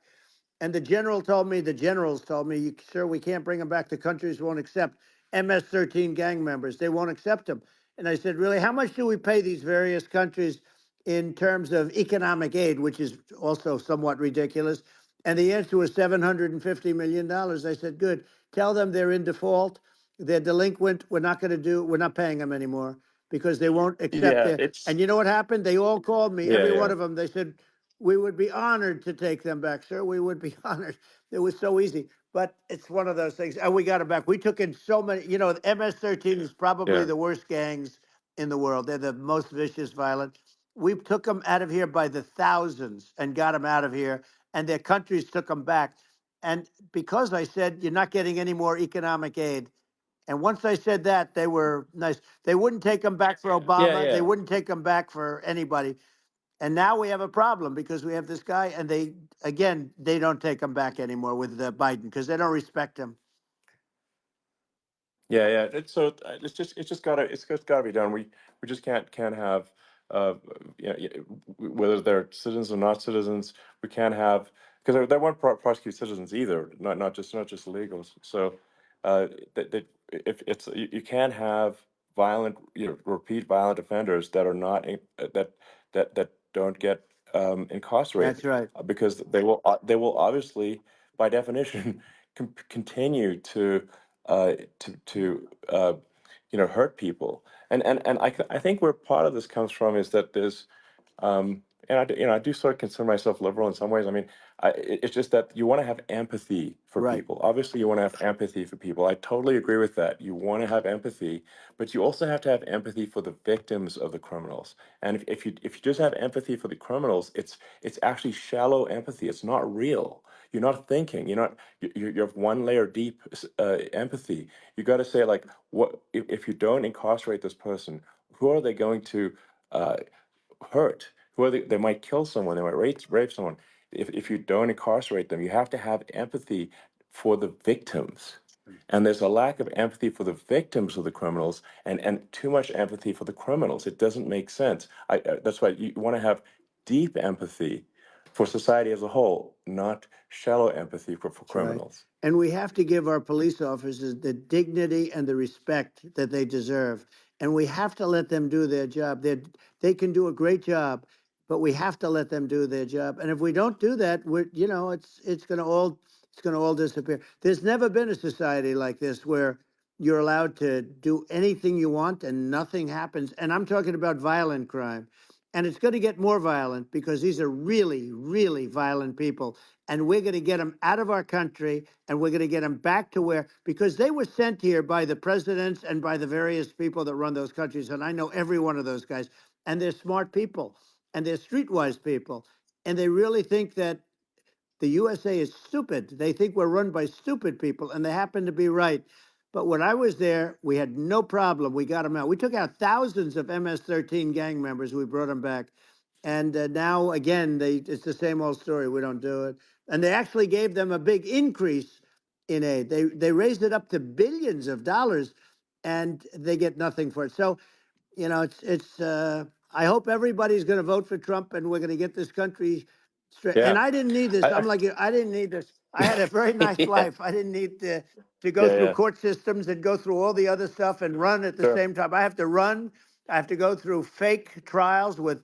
And the generals told me, sir, we can't bring them back. The countries won't accept MS-13 gang members. They won't accept them. And I said, really, how much do we pay these various countries in terms of economic aid, which is also somewhat ridiculous? And the answer was $750 million. I said, good. Tell them they're in default. They're delinquent. We're not paying them anymore because they won't accept yeah, it. And it's you know what happened? They all called me, yeah, every yeah, one of them. They said, we would be honored to take them back, sir. We would be honored. It was so easy. But it's one of those things. And we got them back. We took in so many, the MS-13 is probably yeah, the worst gangs in the world. They're the most vicious, violent. We took them out of here by the thousands and got them out of here, and their countries took them back. And because I said you're not getting any more economic aid, and once I said that, they were nice. They wouldn't take them back for Yeah, Obama. They yeah. wouldn't take them back for anybody. And now we have a problem because we have this guy, and they again they don't take him back anymore with Biden because they don't respect him. Yeah, yeah. It's just gotta be done. We just can't have uh whether they're citizens or not citizens. We can't have, because they won't prosecute citizens either. Not just illegals. So that if it's you can't have violent, repeat violent offenders that are not that don't get That's incarcerated, right. because they will obviously, by definition, continue to hurt people. And I think where part of this comes from is that there's and I do sort of consider myself liberal in some ways. I mean, it's just that you want to have empathy for Right. people. Obviously, you want to have empathy for people. I totally agree with that. You want to have empathy, but you also have to have empathy for the victims of the criminals. And if you just have empathy for the criminals, it's actually shallow empathy. It's not real. You're not thinking. You have one layer deep empathy. You got to say, like, what if you don't incarcerate this person? Who are they going to uh, hurt? Who are they might kill someone. They might rape someone. If you don't incarcerate them, you have to have empathy for the victims. And there's a lack of empathy for the victims of the criminals, and too much empathy for the criminals. It doesn't make sense. That's why you want to have deep empathy for society as a whole, not shallow empathy for That's right. criminals. And we have to give our police officers the dignity and the respect that they deserve. And we have to let them do their job. They can do a great job, but we have to let them do their job. And if we don't do that, it's going to all disappear. There's never been a society like this where you're allowed to do anything you want and nothing happens. And I'm talking about violent crime. And it's going to get more violent because these are really, really violent people, and we're going to get them out of our country, and we're going to get them back to where, because they were sent here by the presidents and by the various people that run those countries, and I know every one of those guys, and they're smart people, and they're streetwise people, and they really think that the USA is stupid. They think we're run by stupid people, and they happen to be right. But when I was there, we had no problem. We got them out. We took out thousands of MS-13 gang members. We brought them back. And now, again, it's the same old story. We don't do it. And they actually gave them a big increase in aid. They raised it up to billions of dollars, and they get nothing for it. So it's. I hope everybody's going to vote for Trump, and we're going to get this country straight. And Yeah. I didn't need this. I, I'm like you. I didn't need this. I had a very nice yeah. life. I didn't need to go Yeah. through Yeah. court systems and go through all the other stuff and run at the Sure. same time. I have to run. I have to go through fake trials with,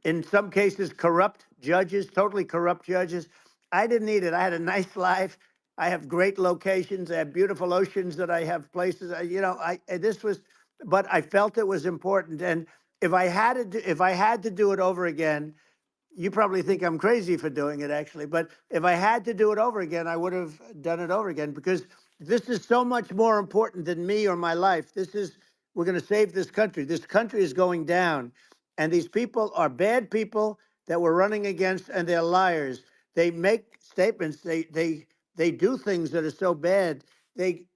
in some cases, corrupt judges, totally corrupt judges. I didn't need it. I had a nice life. I have great locations. I have beautiful oceans that I have places. This was, but I felt it was important. And if I had to do it over again, you probably think I'm crazy for doing it, actually. But if I had to do it over again, I would have done it over again because this is so much more important than me or my life. We're going to save this country. This country is going down. And these people are bad people that we're running against, and they're liars. They make statements. They do things that are so bad. They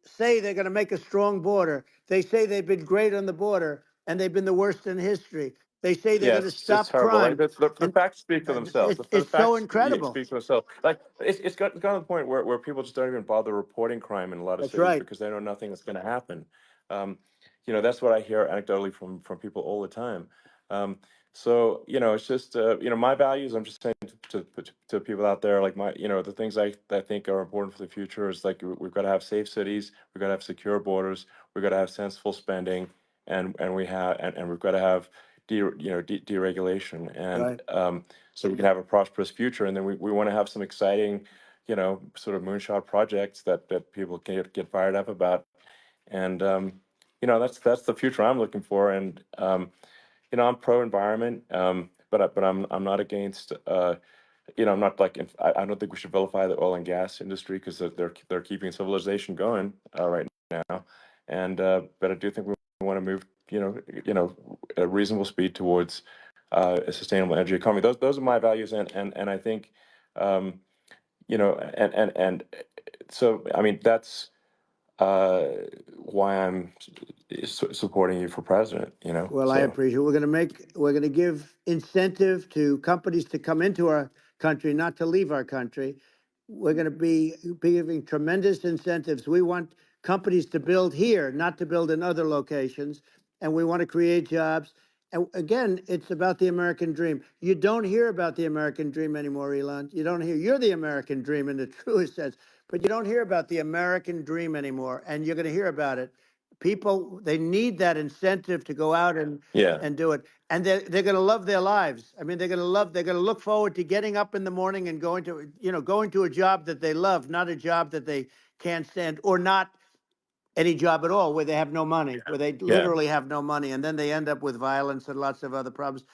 say they're going to make a strong border. They say they've been great on the border, and they've been the worst in history. They say they're Yeah, going to it's stop terrible. Like crime, the and facts speak for themselves. The it's so facts incredible. speak for themselves. Like it's gotten to the point where people just don't even bother reporting crime in a lot of That's cities right. because they know nothing is going to happen. Um, that's what I hear anecdotally from people all the time. So it's just my values. I'm just saying to people out there, like the things I think are important for the future is, like, we've got to have safe cities, we've got to have secure borders, we've got to have sensible spending, and we've got to have deregulation, and Right. so we can have a prosperous future. And then we want to have some exciting, sort of moonshot projects that people can get fired up about. And that's the future I'm looking for. And I'm pro environment, but I'm not against. I'm not like, I don't think we should vilify the oil and gas industry because they're keeping civilization going right now. And but I do think we want to move, a reasonable speed towards a sustainable energy economy. Those are my values, and I think, um, and so I mean that's uh, why I'm supporting you for president. Well, I So appreciate it. We're going to give incentive to companies to come into our country, not to leave our country. We're going to be giving tremendous incentives. We want companies to build here, not to build in other locations. And we want to create jobs. And again, it's about the American dream. You don't hear about the American dream anymore, Elon. You don't hear, you're the American dream in the truest sense, but you don't hear about the American dream anymore. And you're going to hear about it. People, they need that incentive to go out yeah, and do it, and they're going to love their lives. I mean, they're going to look forward to getting up in the morning and going to a job that they love, not a job that they can't stand, or not any job at all, where they have no money, where they yeah, literally have no money, and then they end up with violence and lots of other problems.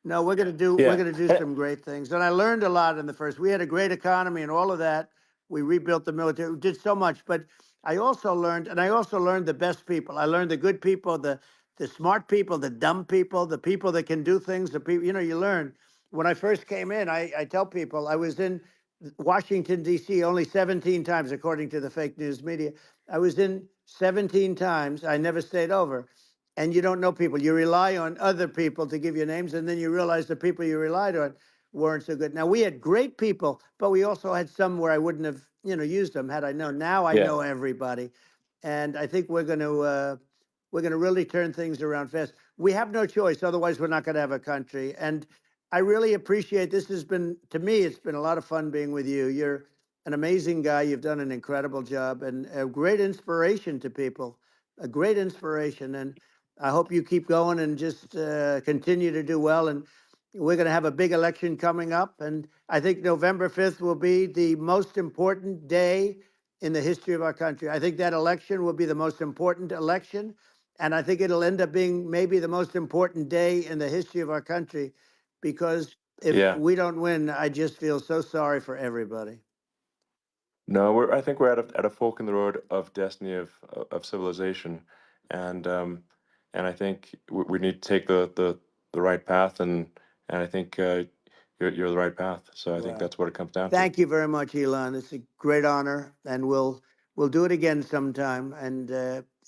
No, we're yeah, going to do some great things, and I learned a lot in the first. We had a great economy and all of that. We rebuilt the military, we did so much, but I also learned the best people. I learned the good people, the smart people, the dumb people, the people that can do things. The people, you learn. When I first came in, I tell people I was in Washington D.C. only 17 times, according to the fake news media. I was in 17 times. I never stayed over. And you don't know people. You rely on other people to give you names, and then you realize the people you relied on weren't so good. Now, we had great people, but we also had some where I wouldn't have, used them had I known. Now I yeah. know everybody. And I think we're going to really turn things around fast. We have no choice. Otherwise, we're not going to have a country. And I really appreciate this. Has been, to me, it's been a lot of fun being with you. You're an amazing guy. You've done an incredible job and a great inspiration to people, a great inspiration. And I hope you keep going and just continue to do well. And we're going to have a big election coming up. And I think November 5th will be the most important day in the history of our country. I think that election will be the most important election. And I think it'll end up being maybe the most important day in the history of our country, because if Yeah. we don't win, I just feel so sorry for everybody. No, I think we're at a fork in the road of destiny of civilization, and I think we need to take the right path, and I think you're the right path. So I think Well, that's what it comes down to. thank you very much, Elon. It's a great honor, and we'll do it again sometime. And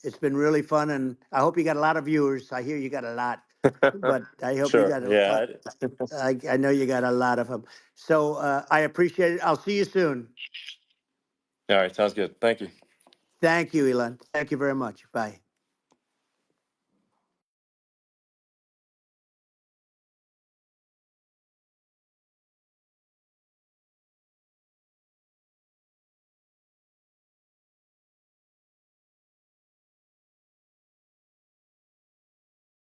it's been really fun, and I hope you got a lot of viewers. I hear you got a lot, but I hope you Sure. got Yeah. I know you got a lot of them. So I appreciate it. I'll see you soon. All right. Sounds good. Thank you. Thank you, Elon. Thank you very much. Bye.